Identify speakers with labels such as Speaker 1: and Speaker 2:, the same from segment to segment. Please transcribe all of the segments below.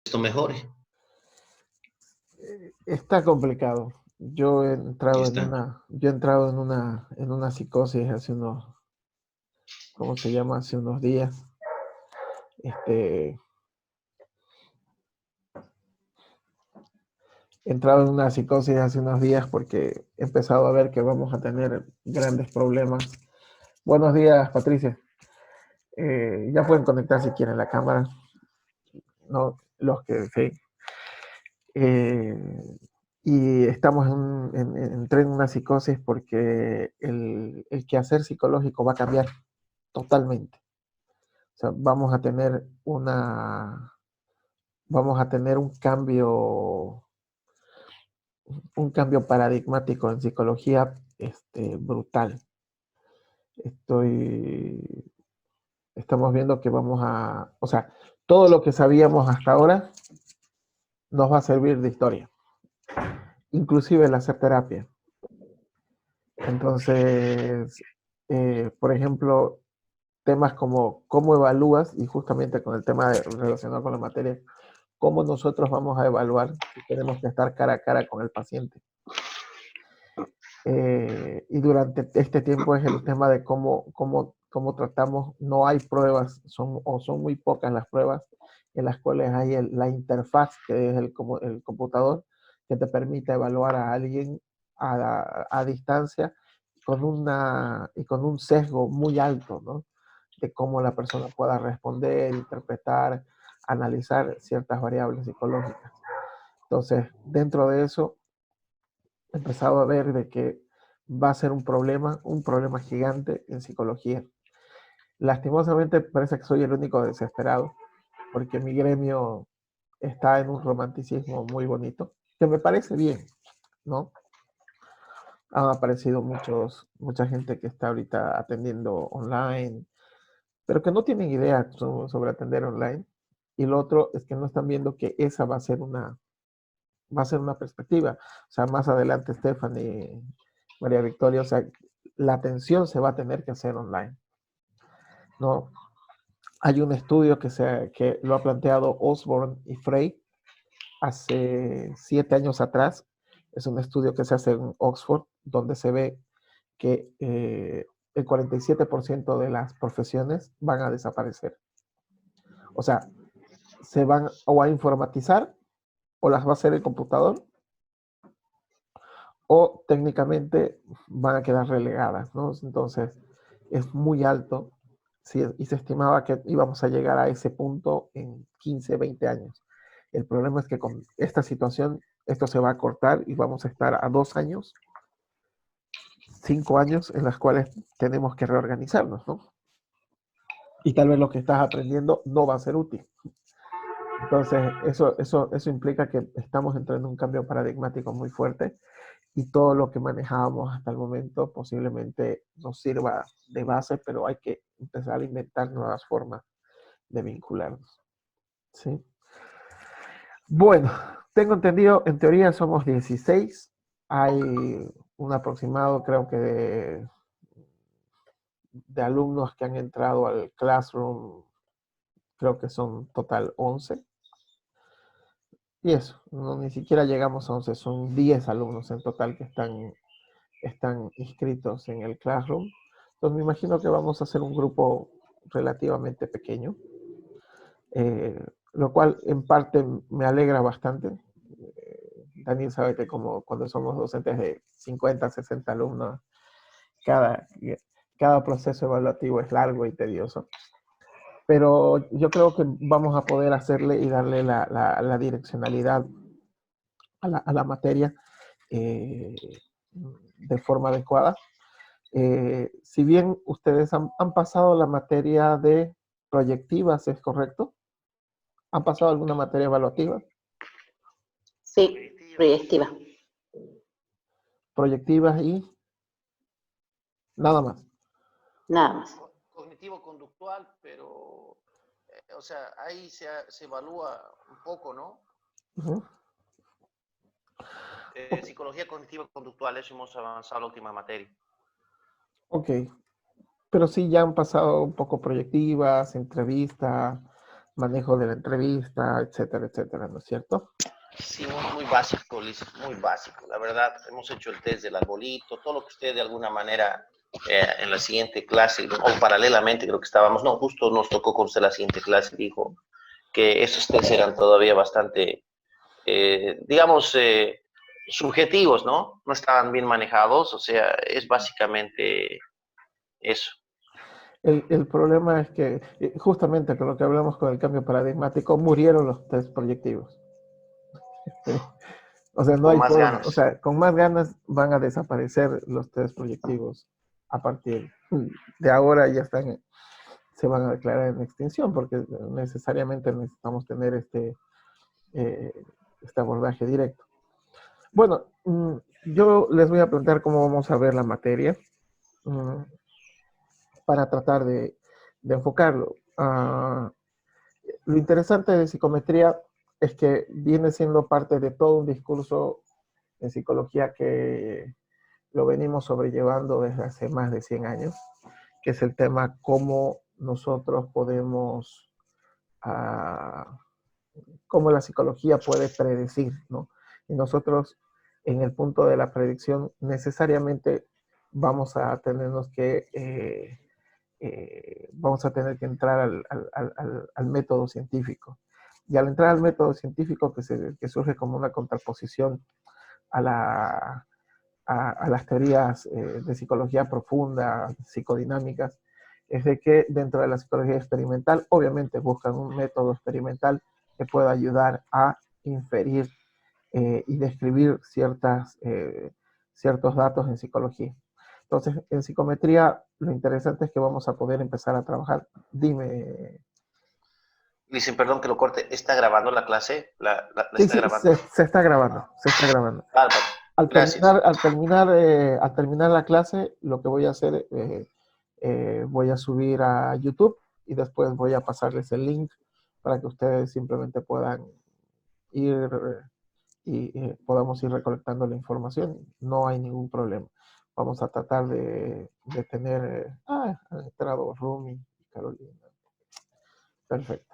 Speaker 1: esto mejore.
Speaker 2: Está complicado. Yo he
Speaker 1: Y
Speaker 2: entrado
Speaker 1: está.
Speaker 2: en una psicosis hace unos, ¿cómo se llama? Hace unos días. Este, he entrado en una psicosis hace unos días porque he empezado a ver que vamos a tener grandes problemas. Buenos días, Patricia. Ya pueden conectar si quieren la cámara. No, los que sí. Eh, y estamos entré en una psicosis porque el quehacer psicológico va a cambiar totalmente. O sea, vamos a tener un cambio paradigmático en psicología brutal. Estoy, estamos viendo que o sea, todo lo que sabíamos hasta ahora nos va a servir de historia, inclusive el hacer terapia. Entonces, por ejemplo, temas como cómo evalúas, y justamente con el tema relacionado con la materia, cómo nosotros vamos a evaluar si tenemos que estar cara a cara con el paciente. Y durante este tiempo es el tema de cómo tratamos, no hay pruebas, son muy pocas las pruebas en las cuales hay la interfaz, que es el computador, que te permite evaluar a alguien a distancia y con un sesgo muy alto, ¿no? De cómo la persona pueda responder, interpretar, analizar ciertas variables psicológicas. Entonces, dentro de eso, he empezado a ver de que va a ser un problema gigante en psicología. Lastimosamente parece que soy el único desesperado, porque mi gremio está en un romanticismo muy bonito, que me parece bien, ¿no? Han aparecido mucha gente que está ahorita atendiendo online, pero que no tienen idea sobre atender online. Y lo otro es que no están viendo que esa va a ser una perspectiva. O sea, más adelante Stephanie, María Victoria, o sea, la atención se va a tener que hacer online. ¿No? Hay un estudio que lo ha planteado Osborne y Frey hace 7 años atrás. Es un estudio que se hace en Oxford, donde se ve que el 47% de las profesiones van a desaparecer. O sea, se van o a informatizar o las va a hacer el computador o técnicamente van a quedar relegadas, ¿no? Entonces, es muy alto sí, y se estimaba que íbamos a llegar a ese punto en 15, 20 años. El problema es que con esta situación esto se va a cortar y vamos a estar a 2 años, 5 años en las cuales tenemos que reorganizarnos, ¿no? Y tal vez lo que estás aprendiendo no va a ser útil. Entonces, eso implica que estamos entrando en un cambio paradigmático muy fuerte y todo lo que manejábamos hasta el momento posiblemente nos sirva de base, pero hay que empezar a inventar nuevas formas de vincularnos. ¿Sí? Bueno, tengo entendido, en teoría somos 16, hay un aproximado creo que de alumnos que han entrado al Classroom, creo que son total 11. Y eso, no, ni siquiera llegamos a 11, son 10 alumnos en total que están inscritos en el Classroom. Entonces me imagino que vamos a hacer un grupo relativamente pequeño, lo cual en parte me alegra bastante. Daniel sabe que como cuando somos docentes de 50, 60 alumnos, cada, cada proceso evaluativo es largo y tedioso. Pero yo creo que vamos a poder hacerle y darle la direccionalidad a la materia eh, de forma adecuada. Si bien ustedes han pasado la materia de proyectivas, ¿es correcto? ¿Han pasado alguna materia evaluativa?
Speaker 3: Sí, proyectiva.
Speaker 2: Proyectivas y nada más.
Speaker 3: Nada más.
Speaker 4: Cognitivo-conductual, pero, o sea, ahí se evalúa un poco, ¿no?
Speaker 2: Uh-huh.
Speaker 4: Psicología cognitiva-conductual, eso hemos avanzado la última materia.
Speaker 2: Ok, pero sí ya han pasado un poco proyectivas, entrevistas, manejo de la entrevista, etcétera, etcétera, ¿no es cierto?
Speaker 4: Sí, muy básico, Liz, muy básico. La verdad, hemos hecho el test del arbolito, todo lo que usted de alguna manera en la siguiente clase, o paralelamente creo que estábamos, no, justo nos tocó con usted la siguiente clase, dijo que esos test eran todavía bastante, digamos, subjetivos, ¿no? No estaban bien manejados, o sea, es básicamente eso.
Speaker 2: El problema es que, justamente con lo que hablamos con el cambio paradigmático, murieron los test proyectivos. O sea, no
Speaker 4: Con
Speaker 2: hay
Speaker 4: más
Speaker 2: forma. O
Speaker 4: ganas.
Speaker 2: sea, con más ganas van a desaparecer los test proyectivos a partir de ahora. Ya están, se van a declarar en extinción porque necesariamente necesitamos tener este abordaje directo. Bueno, yo les voy a plantear cómo vamos a ver la materia para tratar de enfocarlo. Lo interesante de psicometría es que viene siendo parte de todo un discurso en psicología que lo venimos sobrellevando desde hace más de 100 años, que es el tema cómo nosotros podemos, cómo la psicología puede predecir, ¿no? Y nosotros en el punto de la predicción necesariamente vamos a tenernos que vamos a tener que entrar al método científico. Y al entrar al método científico que surge como una contraposición a, a las teorías de psicología profunda, psicodinámicas, es de que dentro de la psicología experimental, obviamente buscan un método experimental que pueda ayudar a inferir y describir ciertos datos en psicología. Entonces, en psicometría, lo interesante es que vamos a poder empezar a trabajar. Dime.
Speaker 4: Dicen, perdón que lo corte, ¿está grabando la clase? ¿La
Speaker 2: Sí,
Speaker 4: está
Speaker 2: sí,
Speaker 4: grabando?
Speaker 2: se está grabando, se está grabando.
Speaker 4: Bárbaro, gracias.
Speaker 2: Al terminar la clase, lo que voy a hacer, voy a subir a YouTube y después voy a pasarles el link para que ustedes simplemente puedan ir y podamos ir recolectando la información. No hay ningún problema. Vamos a tratar de tener... han entrado Rumi y Carolina. Perfecto.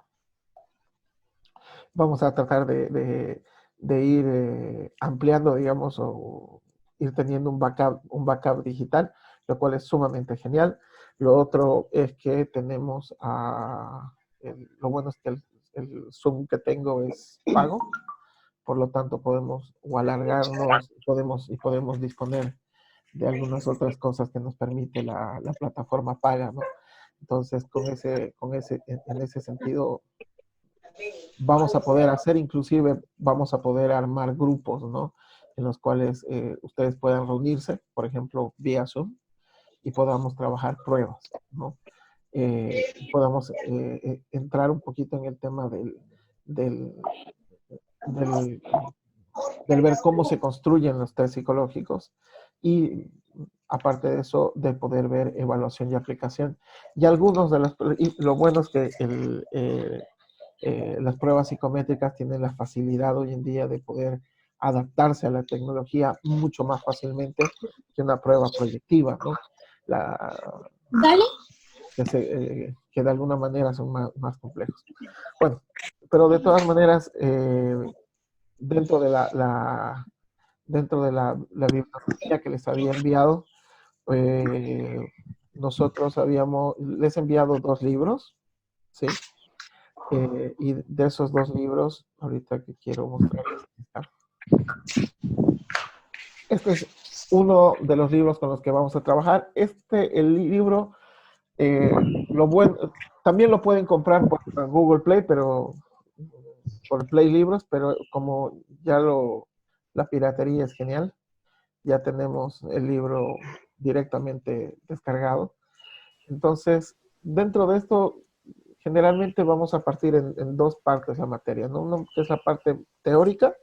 Speaker 2: Vamos a tratar de ir ampliando, digamos, o ir teniendo un backup digital, lo cual es sumamente genial. Lo otro es que tenemos lo bueno es que el Zoom que tengo es pago, por lo tanto podemos o alargarnos, podemos disponer de algunas otras cosas que nos permite la plataforma paga, ¿no? Entonces, en ese sentido, vamos a poder hacer, inclusive vamos a poder armar grupos, ¿no? En los cuales ustedes puedan reunirse, por ejemplo, vía Zoom, y podamos trabajar pruebas, ¿no? Podamos entrar un poquito en el tema del, del, del ver cómo se construyen los test psicológicos y aparte de eso, de poder ver evaluación y aplicación. Y y lo bueno es que las pruebas psicométricas tienen la facilidad hoy en día de poder adaptarse a la tecnología mucho más fácilmente que una prueba proyectiva, ¿no?
Speaker 1: Dale.
Speaker 2: Que de alguna manera son más complejos. Bueno, pero de todas maneras, dentro de dentro de la bibliografía que les había enviado, eh, nosotros les he enviado 2 libros, ¿sí? Y de esos 2 libros, ahorita que quiero mostrarles, este es uno de los libros con los que vamos a trabajar. El libro, también lo pueden comprar por Google Play, pero por Play Libros, pero como la piratería es genial, ya tenemos el libro directamente descargado. Entonces, dentro de esto, generalmente vamos a partir en 2 partes la materia, ¿no? Uno que es la parte teórica,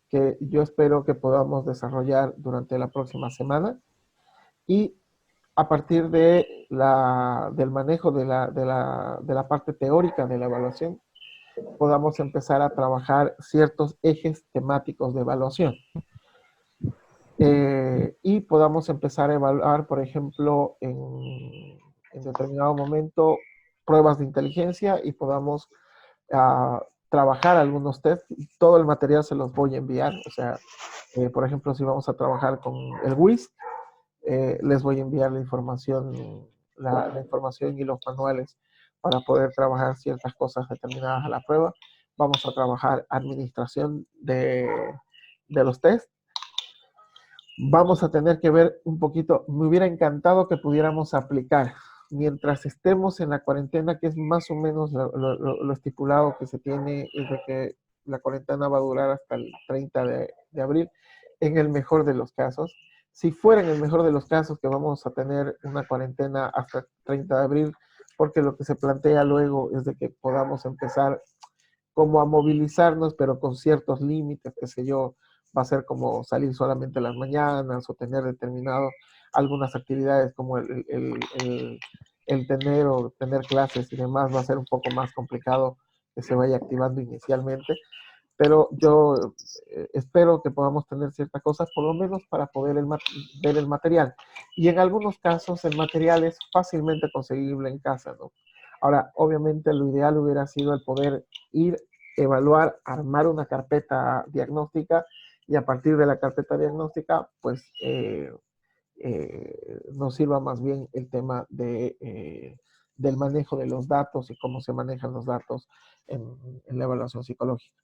Speaker 2: que yo espero que podamos desarrollar durante la próxima semana, y a partir del manejo de la parte teórica de la evaluación, podamos empezar a trabajar ciertos ejes temáticos de evaluación. Y podamos empezar a evaluar, por ejemplo, en determinado momento, pruebas de inteligencia y podamos trabajar algunos test. Todo el material se los voy a enviar. O sea, por ejemplo, si vamos a trabajar con el WISC, les voy a enviar la información, la información y los manuales para poder trabajar ciertas cosas determinadas a la prueba. Vamos a trabajar administración de los test. Vamos a tener que ver un poquito, me hubiera encantado que pudiéramos aplicar mientras estemos en la cuarentena, que es más o menos lo estipulado que se tiene, es de que la cuarentena va a durar hasta el 30 de abril, en el mejor de los casos. Si fuera en el mejor de los casos que vamos a tener una cuarentena hasta el 30 de abril, porque lo que se plantea luego es de que podamos empezar como a movilizarnos, pero con ciertos límites, qué sé yo, va a ser como salir solamente las mañanas o tener determinado algunas actividades como el tener o tener clases y demás, va a ser un poco más complicado que se vaya activando inicialmente, pero yo espero que podamos tener ciertas cosas, por lo menos para poder ver el material. Y en algunos casos el material es fácilmente conseguible en casa, ¿no? Ahora, obviamente lo ideal hubiera sido el poder ir, evaluar, armar una carpeta diagnóstica y a partir de la carpeta diagnóstica, pues nos sirva más bien el tema del manejo de los datos y cómo se manejan los datos en la evaluación psicológica.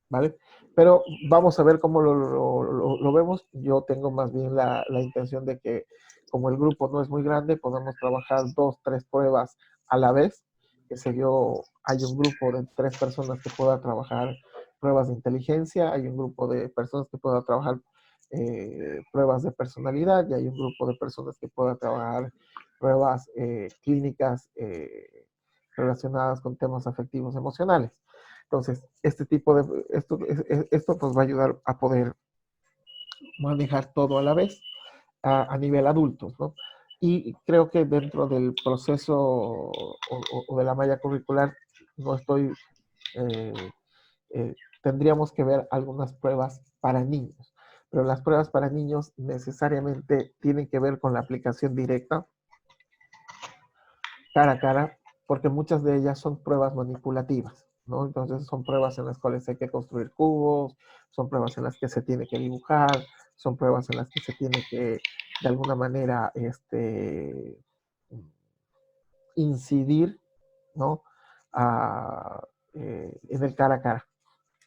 Speaker 2: ¿Vale? Pero vamos a ver cómo lo vemos. Yo tengo más bien la intención de que como el grupo no es muy grande, podamos trabajar 2, 3 pruebas a la vez, que se dio, hay un grupo de 3 personas que pueda trabajar pruebas de inteligencia, hay un grupo de personas que pueda trabajar pruebas de personalidad y hay un grupo de personas que pueda trabajar pruebas clínicas relacionadas con temas afectivos emocionales. Entonces, esto pues va a ayudar a poder manejar todo a la vez a nivel adultos, ¿no? Y creo que dentro del proceso o de la malla curricular no estoy, tendríamos que ver algunas pruebas para niños, pero las pruebas para niños necesariamente tienen que ver con la aplicación directa, cara a cara, porque muchas de ellas son pruebas manipulativas, ¿no? Entonces son pruebas en las cuales hay que construir cubos, son pruebas en las que se tiene que dibujar, son pruebas en las que se tiene que, de alguna manera, incidir, ¿no? En el cara a cara.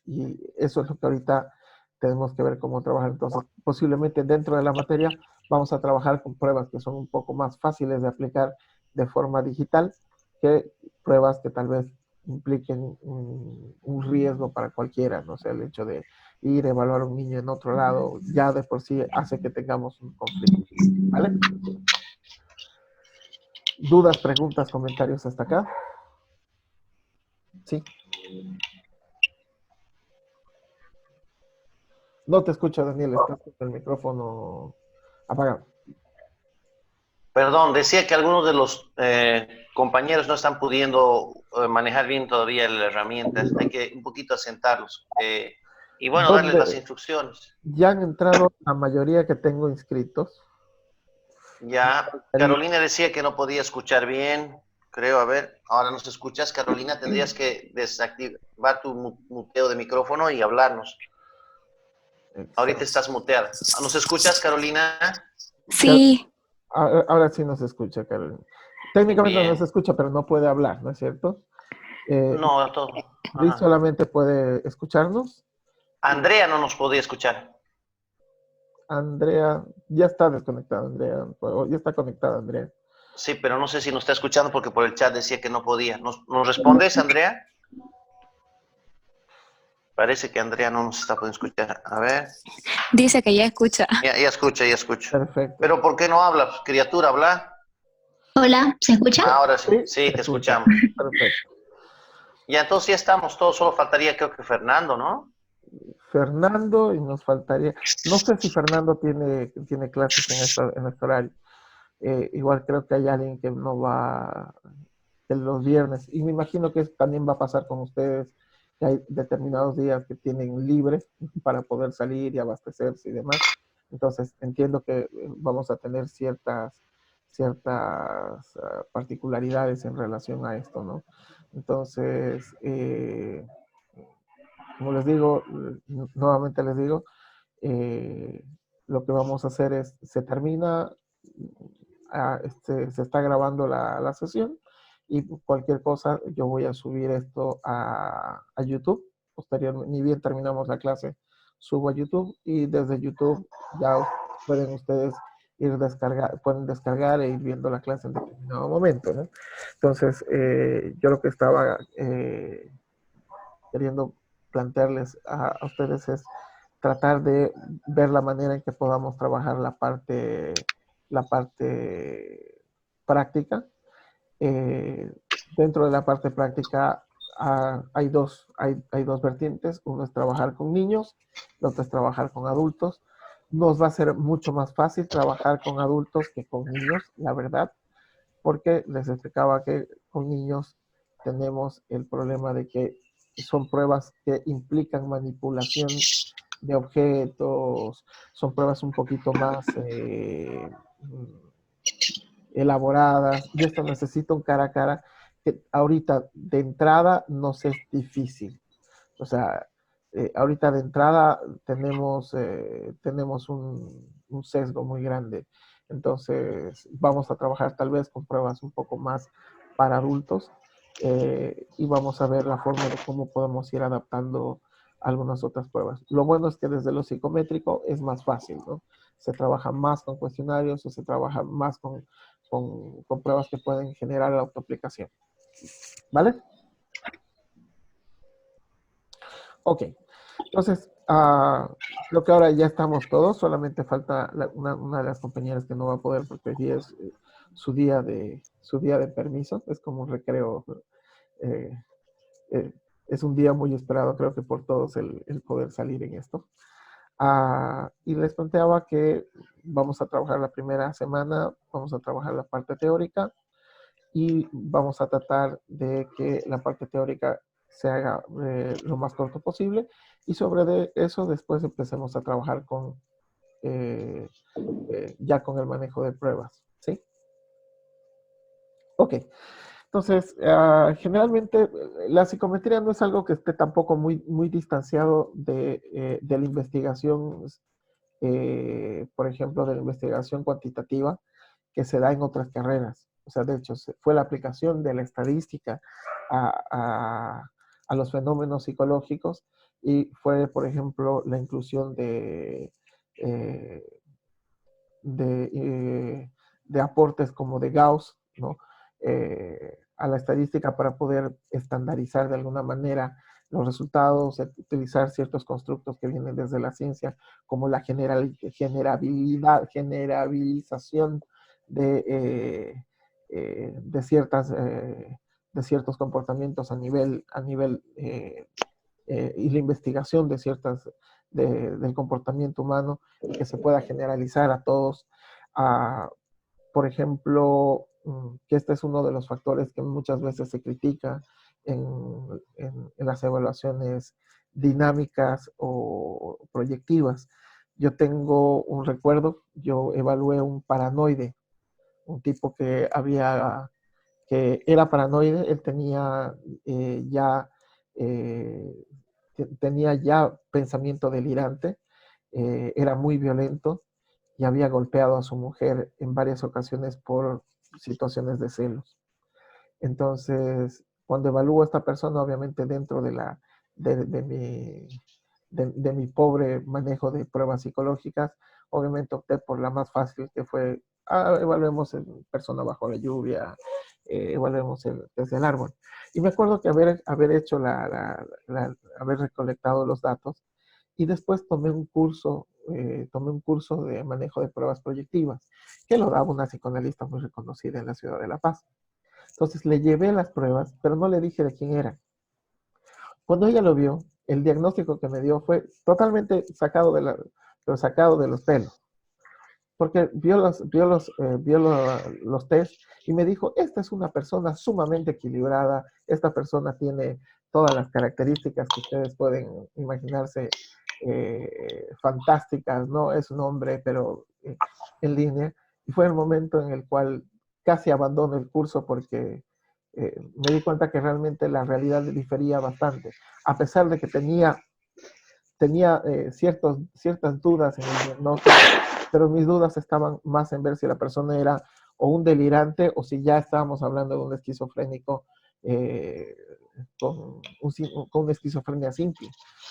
Speaker 2: Y eso es lo que ahorita tenemos que ver cómo trabajar. Entonces, posiblemente dentro de la materia vamos a trabajar con pruebas que son un poco más fáciles de aplicar de forma digital que pruebas que tal vez impliquen un riesgo para cualquiera, no sé, el hecho de ir a evaluar a un niño en otro lado ya de por sí hace que tengamos un conflicto, ¿vale? ¿Dudas, preguntas, comentarios hasta acá? Sí. No te escucho, Daniel, estás con el micrófono apagado.
Speaker 4: Perdón, decía que algunos de los compañeros no están pudiendo manejar bien todavía las herramientas. Hay que un poquito asentarlos. Y bueno, darles las instrucciones.
Speaker 2: Ya han entrado la mayoría que tengo inscritos.
Speaker 4: Ya, Carolina decía que no podía escuchar bien. Creo, a ver, ahora nos escuchas, Carolina. Tendrías que desactivar tu muteo de micrófono y hablarnos. Ahorita estás muteada. ¿Nos escuchas, Carolina?
Speaker 1: Sí.
Speaker 2: Ahora sí nos escucha, Carolina. Técnicamente
Speaker 4: Bien.
Speaker 2: no se escucha, pero no puede hablar, ¿no es cierto?
Speaker 4: No, todo.
Speaker 2: Luis solamente puede escucharnos.
Speaker 4: Andrea no nos podía escuchar.
Speaker 2: Andrea, ya está desconectada, Andrea. Ya está conectada, Andrea.
Speaker 4: Sí, pero no sé si nos está escuchando porque por el chat decía que no podía. ¿Nos respondes, Andrea? Parece que Andrea no nos está pudiendo escuchar. A ver.
Speaker 1: Dice que ya escucha.
Speaker 4: Ya escucha, ya escucho.
Speaker 2: Perfecto.
Speaker 4: Pero ¿por qué no habla? Criatura, habla.
Speaker 5: Hola, ¿se escucha?
Speaker 4: Ahora sí, sí, te escuchamos.
Speaker 2: Perfecto.
Speaker 4: Ya, entonces ya estamos todos, solo faltaría creo que Fernando, ¿no?
Speaker 2: Fernando, y nos faltaría, no sé si Fernando tiene clases en este horario. Igual creo que hay alguien que no va los viernes, y me imagino que también va a pasar con ustedes, que hay determinados días que tienen libres para poder salir y abastecerse y demás. Entonces entiendo que vamos a tener ciertas particularidades en relación a esto, ¿no? Entonces, como les digo, nuevamente les digo, lo que vamos a hacer es, se termina, se está grabando la sesión y cualquier cosa yo voy a subir esto a YouTube. Posteriormente, ni bien terminamos la clase, subo a YouTube y desde YouTube ya pueden ustedes pueden descargar e ir viendo la clase en determinado momento, ¿no? Entonces, yo lo que estaba queriendo plantearles a ustedes es tratar de ver la manera en que podamos trabajar la parte práctica. Dentro de la parte práctica hay dos vertientes. Uno es trabajar con niños, la otra es trabajar con adultos. Nos va a ser mucho más fácil trabajar con adultos que con niños, la verdad, porque les explicaba que con niños tenemos el problema de que son pruebas que implican manipulación de objetos, son pruebas un poquito más elaboradas, y esto necesita un cara a cara que ahorita de entrada nos es difícil. O sea, ahorita de entrada tenemos un sesgo muy grande. Entonces, vamos a trabajar tal vez con pruebas un poco más para adultos y vamos a ver la forma de cómo podemos ir adaptando algunas otras pruebas. Lo bueno es que desde lo psicométrico es más fácil, ¿no? Se trabaja más con cuestionarios o se trabaja más con pruebas que pueden generar la autoaplicación. ¿Vale? Ok. Entonces, creo que ahora ya estamos todos, solamente falta una de las compañeras que no va a poder porque hoy día es su día de permiso, es como un recreo, eh, es un día muy esperado, creo que por todos el poder salir en esto. Y les planteaba que vamos a trabajar la primera semana, vamos a trabajar la parte teórica y vamos a tratar de que la parte teórica se haga lo más corto posible y sobre eso después empecemos a trabajar ya con el manejo de pruebas, ¿sí? Ok, entonces generalmente la psicometría no es algo que esté tampoco muy distanciado de la investigación, por ejemplo, de la investigación cuantitativa que se da en otras carreras. O sea, de hecho, fue la aplicación de la estadística a los fenómenos psicológicos y fue, por ejemplo, la inclusión eh, de, de aportes como de Gauss, ¿no? A la estadística para poder estandarizar de alguna manera los resultados, utilizar ciertos constructos que vienen desde la ciencia, como la generabilización de ciertos comportamientos a nivel y la investigación del comportamiento humano y que se pueda generalizar a todos. Por ejemplo, que este es uno de los factores que muchas veces se critica en las evaluaciones dinámicas o proyectivas. Yo tengo un recuerdo, yo evalué un paranoide, un tipo que era paranoide, él tenía ya pensamiento delirante, era muy violento y había golpeado a su mujer en varias ocasiones por situaciones de celos. Entonces, cuando evalúo a esta persona, obviamente dentro de mi pobre manejo de pruebas psicológicas, obviamente opté por la más fácil, que fue, evaluemos en persona bajo la lluvia, evaluemos desde el árbol. Y me acuerdo que haber hecho haber recolectado los datos y después tomé un curso de manejo de pruebas proyectivas, que lo daba una psicoanalista muy reconocida en la ciudad de La Paz. Entonces le llevé las pruebas, pero no le dije de quién era. Cuando ella lo vio, el diagnóstico que me dio fue totalmente sacado de los pelos, porque vio los test y me dijo, esta es una persona sumamente equilibrada, esta persona tiene todas las características que ustedes pueden imaginarse fantásticas, ¿no? Es un hombre, pero en línea. Y fue el momento en el cual casi abandono el curso porque me di cuenta que realmente la realidad difería bastante. A pesar de que tenía ciertas dudas en el diagnóstico, pero mis dudas estaban más en ver si la persona era o un delirante o si ya estábamos hablando de un esquizofrénico con una esquizofrenia simple.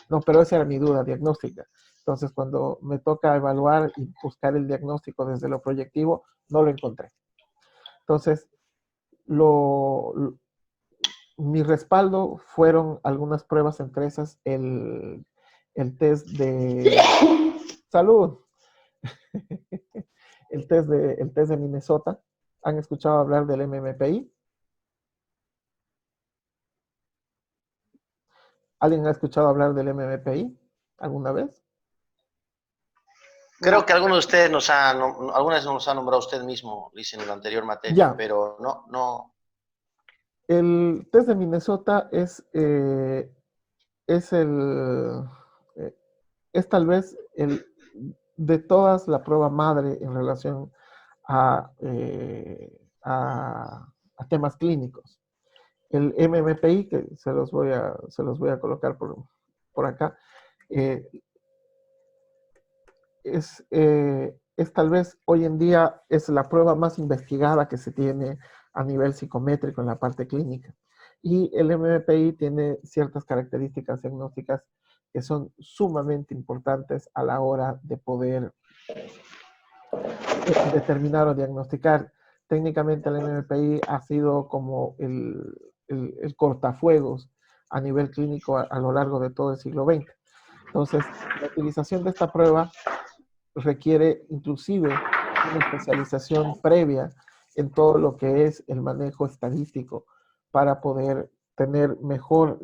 Speaker 2: No, pero esa era mi duda diagnóstica. Entonces, cuando me toca evaluar y buscar el diagnóstico desde lo proyectivo, no lo encontré. Entonces, mi respaldo fueron algunas pruebas, entre esas el test de salud, el test de Minnesota. ¿Han escuchado hablar del MMPI? ¿Alguien ha escuchado hablar del MMPI alguna vez?
Speaker 4: Creo que algunos de ustedes alguna vez nos ha nombrado usted mismo, Liz, en la anterior materia,
Speaker 2: Ya.
Speaker 4: pero no.
Speaker 2: El test de Minnesota es tal vez de todas la prueba madre en relación a temas clínicos. El MMPI, que se los voy a colocar por acá, es tal vez hoy en día es la prueba más investigada que se tiene a nivel psicométrico en la parte clínica. Y el MMPI tiene ciertas características diagnósticas que son sumamente importantes a la hora de poder determinar o diagnosticar. Técnicamente el MMPI ha sido como el cortafuegos a nivel clínico a lo largo de todo el siglo XX. Entonces, la utilización de esta prueba requiere inclusive una especialización previa en todo lo que es el manejo estadístico para poder tener mejor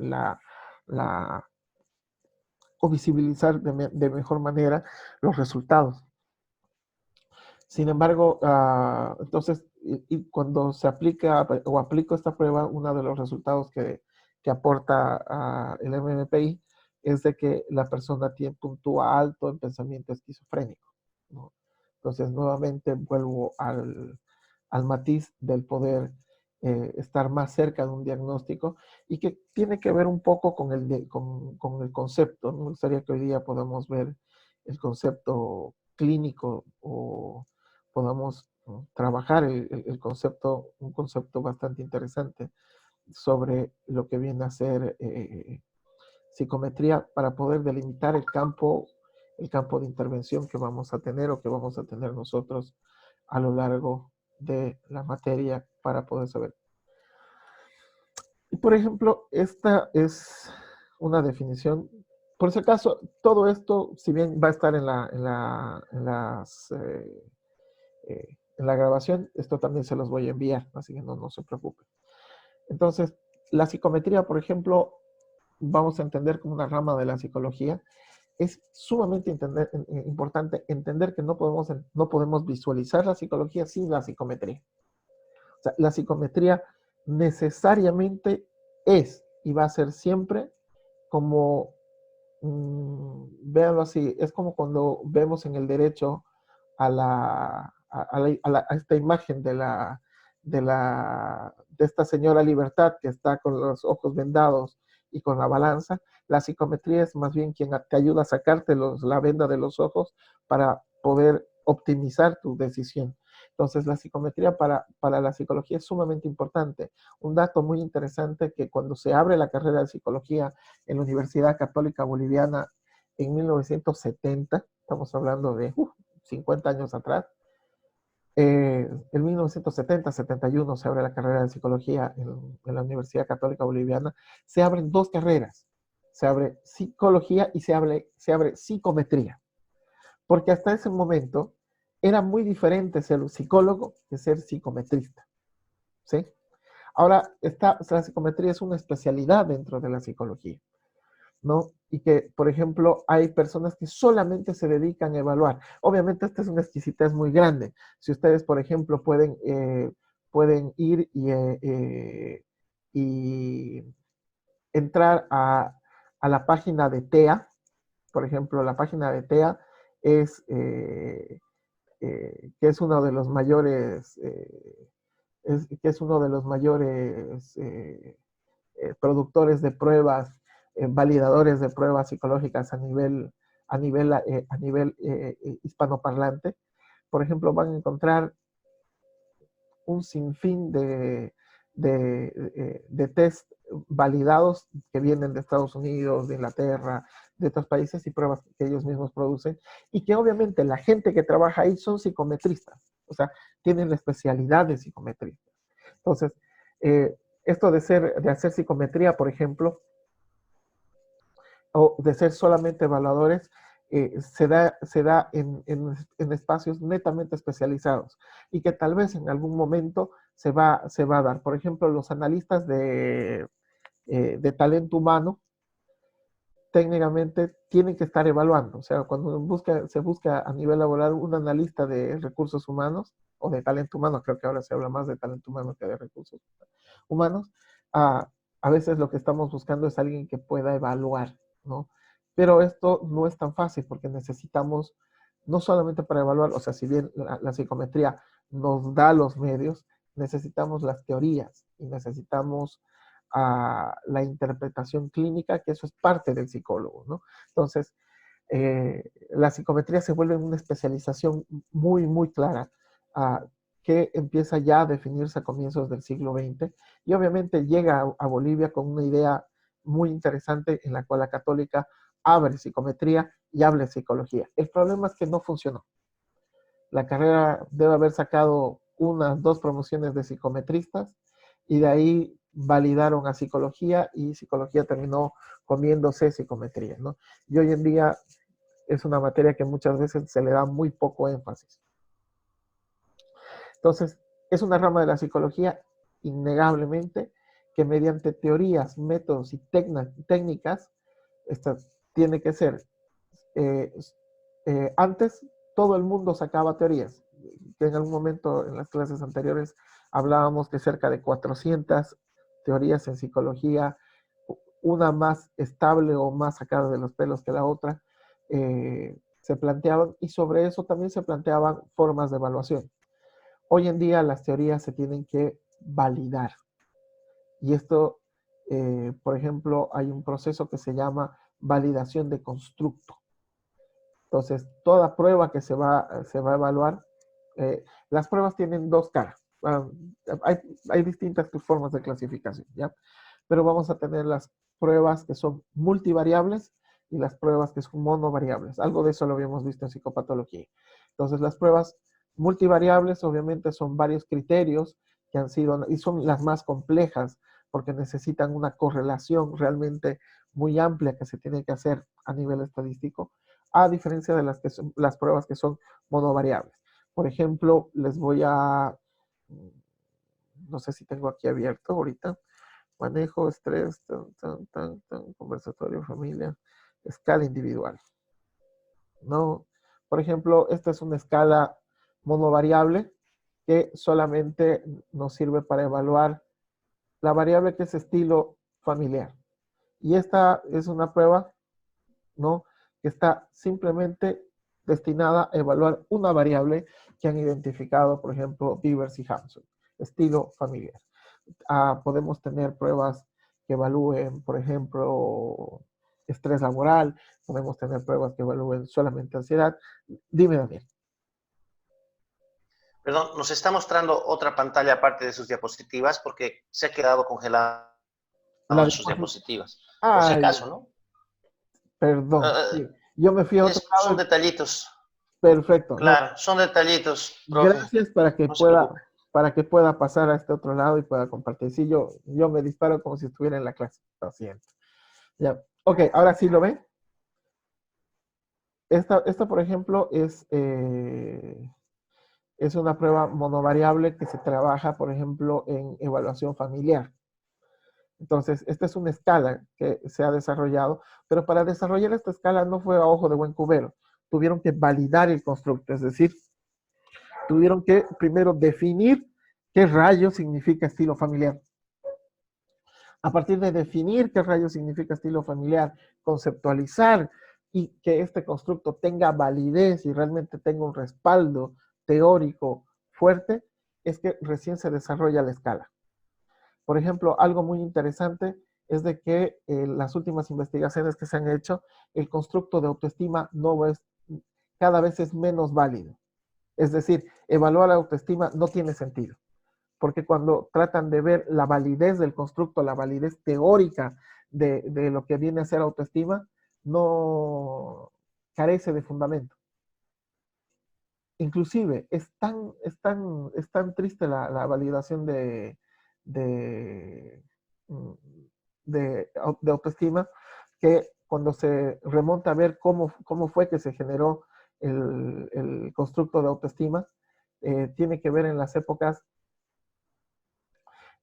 Speaker 2: o visibilizar de mejor manera los resultados. Sin embargo, entonces, y cuando se aplica o aplico esta prueba, uno de los resultados que aporta el MMPI es de que la persona puntúa alto en pensamiento esquizofrénico, ¿no? Entonces, nuevamente vuelvo al matiz del poder estar más cerca de un diagnóstico y que tiene que ver un poco con el concepto. Me gustaría que hoy día podamos ver el concepto clínico o podamos trabajar el concepto, un concepto bastante interesante sobre lo que viene a ser psicometría para poder delimitar el campo de intervención que vamos a tener o que vamos a tener nosotros a lo largo de la materia para poder saber. Y por ejemplo, esta es una definición. Por si acaso, todo esto, si bien va a estar en la grabación, esto también se los voy a enviar, así que no se preocupen. Entonces, la psicometría, por ejemplo, vamos a entender como una rama de la psicología. Es sumamente importante entender que no podemos visualizar la psicología sin la psicometría. O sea, la psicometría necesariamente es y va a ser siempre como, véanlo así, es como cuando vemos en el derecho a esta imagen de esta señora Libertad que está con los ojos vendados y con la balanza. La psicometría es más bien quien te ayuda a sacarte la venda de los ojos para poder optimizar tu decisión. Entonces, la psicometría para la psicología es sumamente importante. Un dato muy interesante que cuando se abre la carrera de psicología en la Universidad Católica Boliviana en 1970, estamos hablando de 50 años atrás, en 1970-71 se abre la carrera de psicología en la Universidad Católica Boliviana. Se abren dos carreras. Se abre psicología y se abre psicometría. Porque hasta ese momento era muy diferente ser psicólogo que ser psicometrista. ¿Sí? Ahora, la psicometría es una especialidad dentro de la psicología, ¿no? Y que, por ejemplo, hay personas que solamente se dedican a evaluar. Obviamente, esta es una exquisitez muy grande. Si ustedes, por ejemplo, pueden ir y entrar a la página de TEA, por ejemplo, la página de TEA es, que es uno de los mayores que es uno de los mayores productores de pruebas, validadores de pruebas psicológicas a nivel hispanoparlante. Por ejemplo, van a encontrar un sinfín de test validados que vienen de Estados Unidos, de Inglaterra, de otros países y pruebas que ellos mismos producen y que obviamente la gente que trabaja ahí son psicometristas, o sea, tienen la especialidad de psicometristas. Entonces, esto de hacer psicometría, por ejemplo, o de ser solamente evaluadores, se da en espacios netamente especializados y que tal vez en algún momento se va a dar. Por ejemplo, los analistas de talento humano técnicamente tienen que estar evaluando. O sea, cuando se busca a nivel laboral un analista de recursos humanos o de talento humano, creo que ahora se habla más de talento humano que de recursos humanos, a veces lo que estamos buscando es alguien que pueda evaluar, ¿no? Pero esto no es tan fácil porque necesitamos, no solamente para evaluar, o sea, si bien la psicometría nos da los medios, necesitamos las teorías y necesitamos la interpretación clínica, que eso es parte del psicólogo, ¿no? Entonces, la psicometría se vuelve una especialización muy, muy clara, que empieza ya a definirse a comienzos del siglo XX y obviamente llega a Bolivia con una idea muy interesante en la cual la católica abre psicometría y habla psicología. El problema es que no funcionó. La carrera debe haber sacado unas 2 promociones de psicometristas y de ahí validaron a psicología y psicología terminó comiéndose psicometría, ¿no? Y hoy en día es una materia que muchas veces se le da muy poco énfasis. Entonces, es una rama de la psicología, innegablemente, que mediante teorías, métodos y técnicas, esta tiene que ser, antes todo el mundo sacaba teorías, que en algún momento en las clases anteriores hablábamos de cerca de 400 teorías en psicología, una más estable o más sacada de los pelos que la otra, se planteaban y sobre eso también se planteaban formas de evaluación. Hoy en día las teorías se tienen que validar. Y esto, por ejemplo, hay un proceso que se llama validación de constructo. Entonces, toda prueba que se va a evaluar, las pruebas tienen 2 caras. Hay distintas formas de clasificación, ¿ya? Pero vamos a tener las pruebas que son multivariables y las pruebas que son monovariables. Algo de eso lo habíamos visto en psicopatología. Entonces, las pruebas multivariables obviamente son varios criterios que han sido, y son las más complejas porque necesitan una correlación realmente muy amplia que se tiene que hacer a nivel estadístico, a diferencia de las pruebas que son monovariables. Por ejemplo, les voy a, no sé si tengo aquí abierto ahorita, manejo, estrés, conversatorio, familia, escala individual. ¿No? Por ejemplo, esta es una escala monovariable que solamente nos sirve para evaluar la variable que es estilo familiar. Y esta es una prueba, ¿no?, que está simplemente destinada a evaluar una variable que han identificado, por ejemplo, Beavers y Hampson, estilo familiar. Podemos tener pruebas que evalúen, por ejemplo, estrés laboral, podemos tener pruebas que evalúen solamente ansiedad. Dime, Daniel.
Speaker 4: Perdón, nos está mostrando otra pantalla aparte de sus diapositivas porque se ha quedado congelado en sus diapositivas. Por si acaso, ¿no?
Speaker 2: Perdón. Sí. Yo me fui a otro lado.
Speaker 4: Son detallitos.
Speaker 2: Perfecto.
Speaker 4: Claro,
Speaker 2: no.
Speaker 4: son detallitos, profe.
Speaker 2: Gracias para que pueda pasar a este otro lado y pueda compartir. Sí, yo me disparo como si estuviera en la clase. Lo siento. Ya. Ok, ahora sí lo ven. Esta por ejemplo, es una prueba monovariable que se trabaja, por ejemplo, en evaluación familiar. Entonces, esta es una escala que se ha desarrollado, pero para desarrollar esta escala no fue a ojo de buen cubero. Tuvieron que validar el constructo, es decir, tuvieron que primero definir qué rayos significa estilo familiar. A partir de definir qué rayos significa estilo familiar, conceptualizar y que este constructo tenga validez y realmente tenga un respaldo teórico fuerte, es que recién se desarrolla la escala. Por ejemplo, algo muy interesante es de que las últimas investigaciones que se han hecho, el constructo de autoestima no es, cada vez es menos válido. Es decir, evaluar la autoestima no tiene sentido, porque cuando tratan de ver la validez del constructo, la validez teórica de lo que viene a ser autoestima, no carece de fundamento. Inclusive, es tan triste la validación de, mm, de autoestima, que cuando se remonta a ver cómo fue que se generó el constructo de autoestima, tiene que ver en las épocas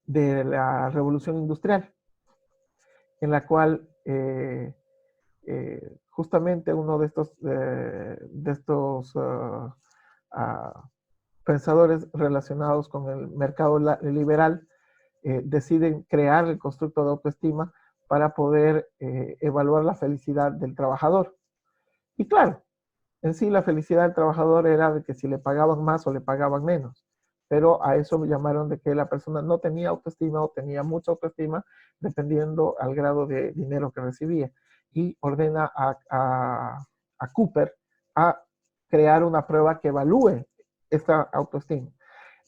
Speaker 2: de la Revolución Industrial, en la cual justamente uno de estos pensadores relacionados con el mercado liberal deciden crear el constructo de autoestima para poder evaluar la felicidad del trabajador. Y claro, en sí la felicidad del trabajador era de que si le pagaban más o le pagaban menos, pero a eso llamaron de que la persona no tenía autoestima o tenía mucha autoestima dependiendo al grado de dinero que recibía. Y ordena a Cooper a crear una prueba que evalúe esta autoestima.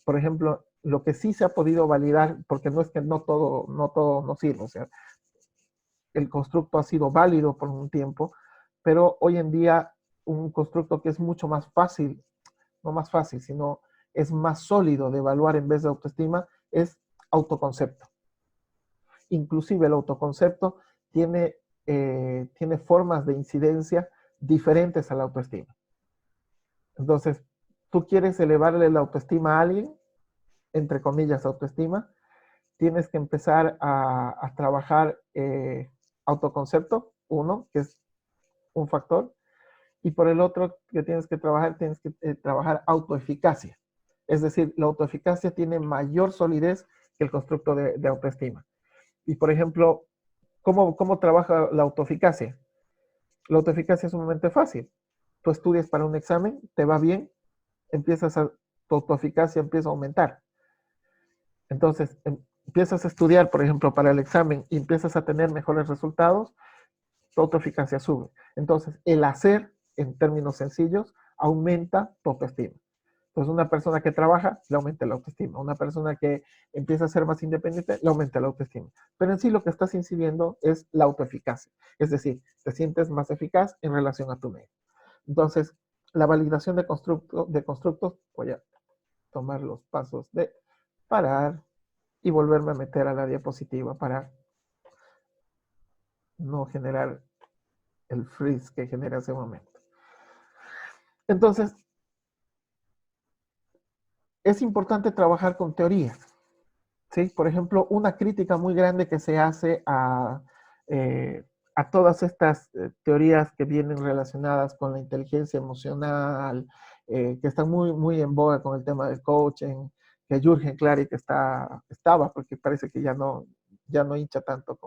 Speaker 2: Por ejemplo, lo que sí se ha podido validar, porque no es que no todo no sirve, o sea, el constructo ha sido válido por un tiempo, pero hoy en día un constructo que es mucho más fácil, no más fácil, sino es más sólido de evaluar en vez de autoestima, es autoconcepto. Inclusive el autoconcepto tiene formas de incidencia diferentes a la autoestima. Entonces, tú quieres elevarle la autoestima a alguien, entre comillas autoestima, tienes que empezar a trabajar autoconcepto, uno, que es un factor, y por el otro que tienes que trabajar autoeficacia. Es decir, la autoeficacia tiene mayor solidez que el constructo de autoestima. Y por ejemplo, ¿cómo trabaja la autoeficacia? La autoeficacia es sumamente fácil. Tú estudias para un examen, te va bien, tu autoeficacia empieza a aumentar. Entonces, empiezas a estudiar, por ejemplo, para el examen y empiezas a tener mejores resultados, tu autoeficacia sube. Entonces, el hacer, en términos sencillos, aumenta tu autoestima. Entonces, una persona que trabaja, le aumenta la autoestima. Una persona que empieza a ser más independiente, le aumenta la autoestima. Pero en sí lo que estás incidiendo es la autoeficacia. Es decir, te sientes más eficaz en relación a tu medio. Entonces, la validación de constructos, voy a tomar los pasos de parar y volverme a meter a la diapositiva para no generar el freeze que genera ese momento. Entonces, es importante trabajar con teorías. ¿Sí? Por ejemplo, una crítica muy grande que se hace a todas estas teorías que vienen relacionadas con la inteligencia emocional, que están muy en boga con el tema del coaching, que Jürgen Klarik estaba, porque parece que ya no hincha tanto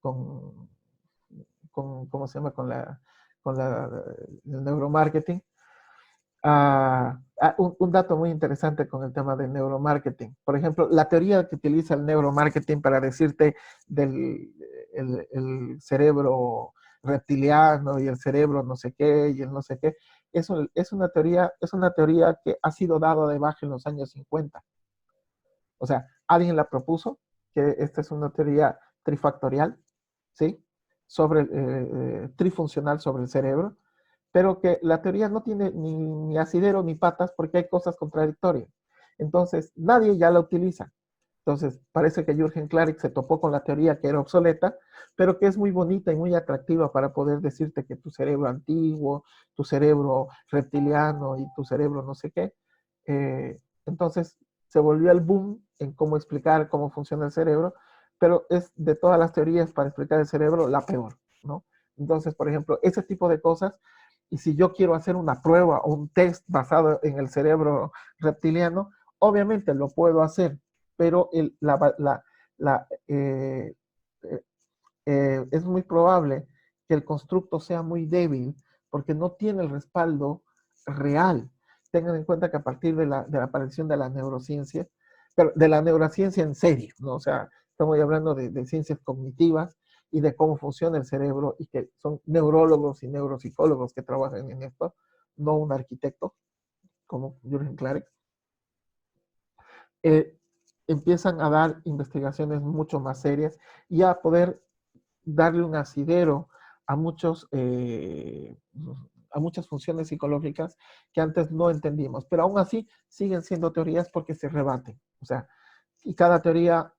Speaker 2: ¿cómo se llama? Con el neuromarketing. Un dato muy interesante con el tema del neuromarketing. Por ejemplo, la teoría que utiliza el neuromarketing para decirte del el cerebro reptiliano y el cerebro no sé qué y el no sé qué, es una teoría que ha sido dada de baja en los años 50. O sea, alguien la propuso, que esta es una teoría trifactorial, ¿sí? Trifuncional sobre el cerebro, pero que la teoría no tiene ni asidero ni patas porque hay cosas contradictorias. Entonces, nadie ya la utiliza. Entonces, parece que Jürgen Klarik se topó con la teoría que era obsoleta, pero que es muy bonita y muy atractiva para poder decirte que tu cerebro antiguo, tu cerebro reptiliano y tu cerebro no sé qué. Entonces, se volvió el boom en cómo explicar cómo funciona el cerebro, pero es de todas las teorías para explicar el cerebro la peor, ¿no? Entonces, por ejemplo, ese tipo de cosas, y si yo quiero hacer una prueba o un test basado en el cerebro reptiliano, obviamente lo puedo hacer, pero es muy probable que el constructo sea muy débil porque no tiene el respaldo real. tengan en cuenta que a partir de la aparición de la neurociencia, pero de la neurociencia en serio, ¿no? O sea, estamos hablando de ciencias cognitivas y de cómo funciona el cerebro, y que son neurólogos y neuropsicólogos que trabajan en esto, no un arquitecto como Jürgen Klarik. Empiezan a dar investigaciones mucho más serias y a poder darle un asidero a muchas funciones psicológicas que antes no entendíamos, pero aún así siguen siendo teorías porque se rebaten. O sea, y cada teoría,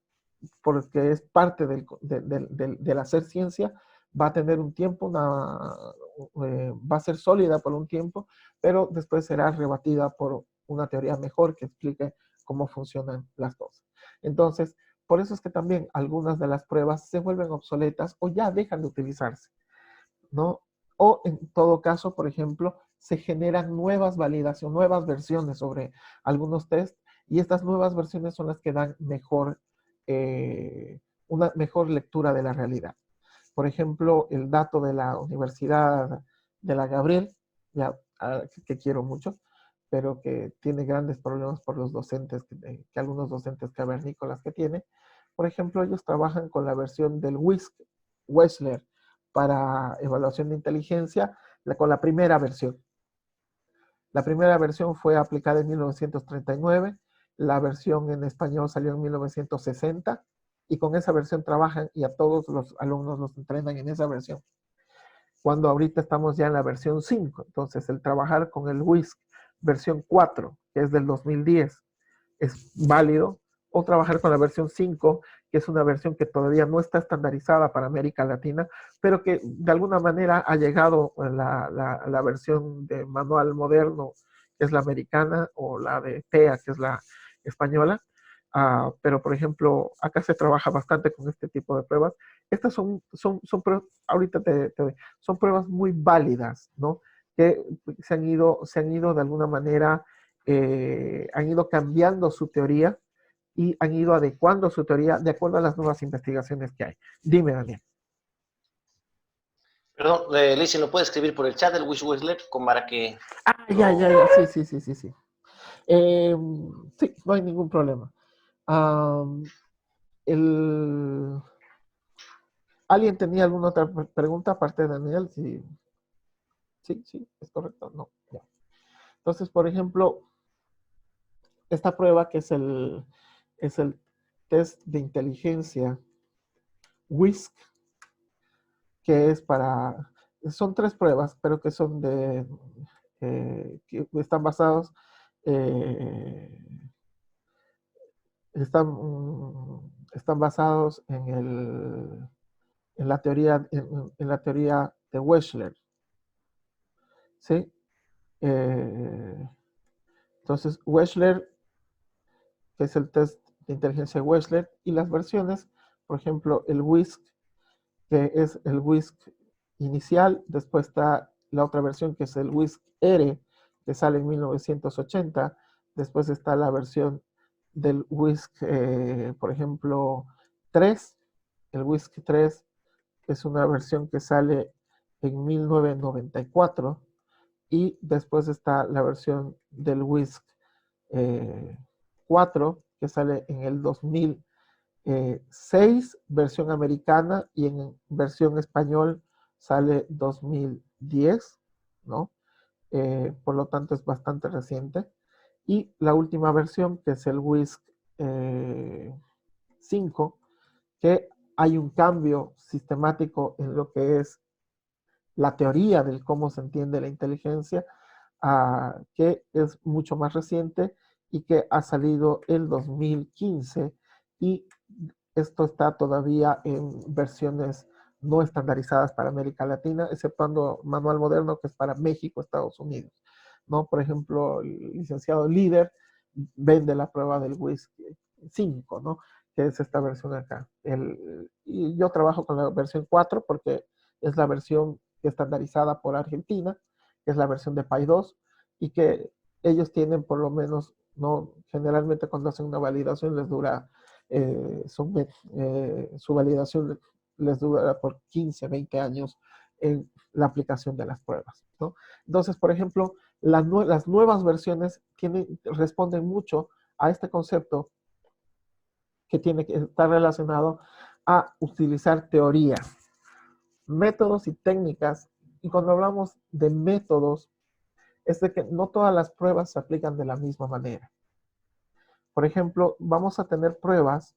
Speaker 2: porque es parte del hacer ciencia, va a tener un tiempo, va a ser sólida por un tiempo, pero después será rebatida por una teoría mejor que explique cómo funcionan las cosas. Entonces, por eso es que también algunas de las pruebas se vuelven obsoletas o ya dejan de utilizarse, ¿no? O en todo caso, por ejemplo, se generan nuevas validaciones, nuevas versiones sobre algunos test, y estas nuevas versiones son las que dan una mejor lectura de la realidad. Por ejemplo, el dato de la Universidad de la Gabriel, ya, que quiero mucho, pero que tiene grandes problemas por los docentes, que algunos docentes cavernícolas que tiene. Por ejemplo, ellos trabajan con la versión del Wechsler para evaluación de inteligencia, con la primera versión. La primera versión fue aplicada en 1939, la versión en español salió en 1960, y con esa versión trabajan y a todos los alumnos los entrenan en esa versión. Cuando ahorita estamos ya en la versión 5, entonces el trabajar con el WISC versión 4, que es del 2010, es válido, o trabajar con la versión 5, que es una versión que todavía no está estandarizada para América Latina, pero que de alguna manera ha llegado la versión de manual moderno, que es la americana, o la de TEA, que es la española. Pero, por ejemplo, acá se trabaja bastante con este tipo de pruebas. Estas son pruebas, ahorita son pruebas muy válidas, ¿no? Que se han ido de alguna manera, han ido cambiando su teoría y han ido adecuando su teoría de acuerdo a las nuevas investigaciones que hay. Dime, Daniel.
Speaker 4: Perdón, Lizzy, ¿lo puede escribir por el chat del Wechsler para que...
Speaker 2: Ya, sí. Sí, no hay ningún problema. ¿Alguien tenía alguna otra pregunta aparte de Daniel? Sí, es correcto. No, ya. Entonces, por ejemplo, esta prueba que es el test de inteligencia WISC, que es son 3 pruebas, pero que son que están basados, están basados en la teoría de Wechsler, ¿sí? Entonces, Wechsler, que es el test de inteligencia Wechsler, y las versiones, por ejemplo, el WISC, que es el WISC inicial, después está la otra versión que es el WISC-R, que sale en 1980, después está la versión del WISC, por ejemplo, 3, el WISC 3 es una versión que sale en 1994, y después está la versión del WISC 4, que sale en el 2006, versión americana, y en versión español sale 2010, ¿no? Por lo tanto es bastante reciente. Y la última versión, que es el WISC 5, que hay un cambio sistemático en lo que es la teoría del cómo se entiende la inteligencia, que es mucho más reciente y que ha salido el 2015, y esto está todavía en versiones no estandarizadas para América Latina, exceptuando Manual Moderno, que es para México, Estados Unidos, ¿no? Por ejemplo, el licenciado Líder vende la prueba del WISC 5, ¿no? Que es esta versión acá. Y yo trabajo con la versión 4 porque es la versión estandarizada por Argentina, que es la versión de PAI 2, y que ellos tienen por lo menos, ¿no? Generalmente cuando hacen una validación les dura, su validación les dura por 15, 20 años en la aplicación de las pruebas, ¿no? Entonces, por ejemplo, las nuevas versiones responden mucho a este concepto que tiene que estar relacionado a utilizar teorías, métodos y técnicas. Y cuando hablamos de métodos, es de que no todas las pruebas se aplican de la misma manera. Por ejemplo, vamos a tener pruebas,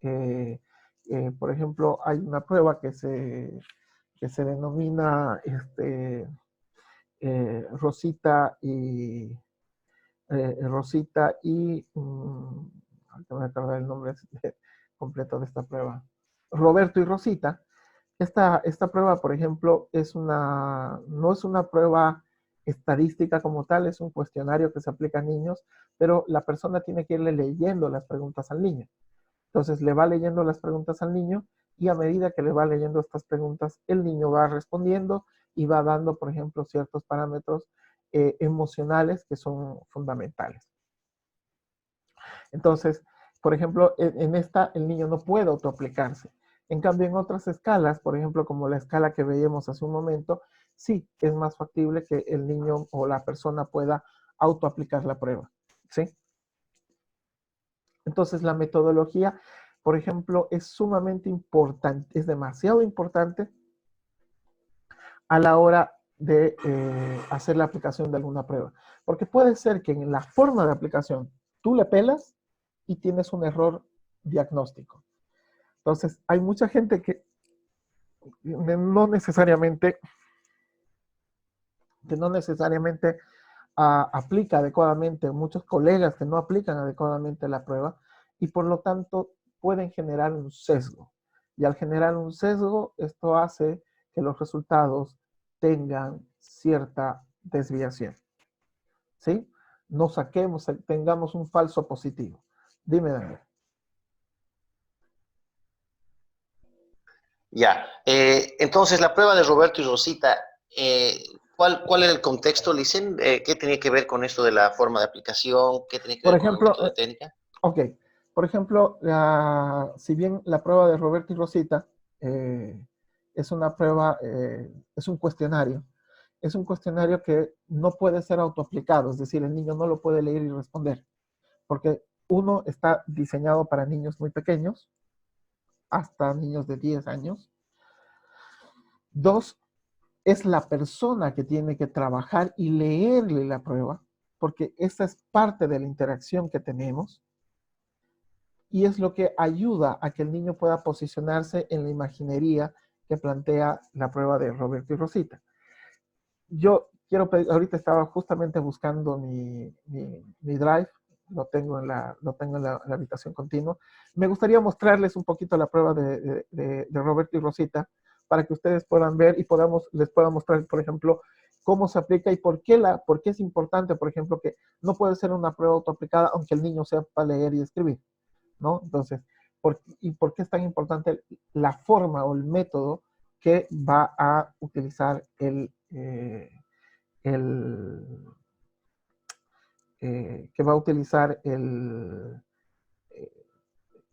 Speaker 2: por ejemplo, hay una prueba que se denomina Rosita y ahorita me voy a acordar el nombre completo de esta prueba. Roberto y Rosita. Esta prueba, por ejemplo, no es una prueba estadística como tal, es un cuestionario que se aplica a niños, pero la persona tiene que irle leyendo las preguntas al niño. Entonces le va leyendo las preguntas al niño y a medida que le va leyendo estas preguntas, el niño va respondiendo y va dando, por ejemplo, ciertos parámetros emocionales que son fundamentales. Entonces, por ejemplo, en esta el niño no puede autoaplicarse. En cambio, en otras escalas, por ejemplo, como la escala que veíamos hace un momento, sí es más factible que el niño o la persona pueda autoaplicar la prueba, ¿sí? Entonces, la metodología, por ejemplo, es sumamente importante, es demasiado importante a la hora de hacer la aplicación de alguna prueba. Porque puede ser que en la forma de aplicación tú le pelas y tienes un error diagnóstico. Entonces, hay mucha gente que no necesariamente aplica adecuadamente, muchos colegas que no aplican adecuadamente la prueba y por lo tanto pueden generar un sesgo. Y al generar un sesgo, esto hace que los resultados tengan cierta desviación. ¿Sí? No tengamos un falso positivo. Dime, Daniel.
Speaker 4: Ya, entonces la prueba de Roberto y Rosita, ¿cuál era el contexto, Licen? ¿Qué tenía que ver con esto de la forma de aplicación? ¿Qué tenía que
Speaker 2: Por
Speaker 4: ver con el
Speaker 2: ejemplo,
Speaker 4: método de técnica?
Speaker 2: ok, por ejemplo, si bien la prueba de Roberto y Rosita es una prueba, es un cuestionario que no puede ser autoaplicado, es decir, el niño no lo puede leer y responder, porque uno, está diseñado para niños muy pequeños, hasta niños de 10 años. Dos, es la persona que tiene que trabajar y leerle la prueba, porque esa es parte de la interacción que tenemos y es lo que ayuda a que el niño pueda posicionarse en la imaginería que plantea la prueba de Roberto y Rosita. Yo quiero pedir, ahorita estaba justamente buscando mi drive, lo tengo en la habitación continua. Me gustaría mostrarles un poquito la prueba de Roberto y Rosita para que ustedes puedan ver y les pueda mostrar, por ejemplo, cómo se aplica y por qué es importante, por ejemplo, que no puede ser una prueba autoaplicada aunque el niño sepa leer y escribir, ¿no? Entonces, ¿por qué es tan importante la forma o el método que va a utilizar el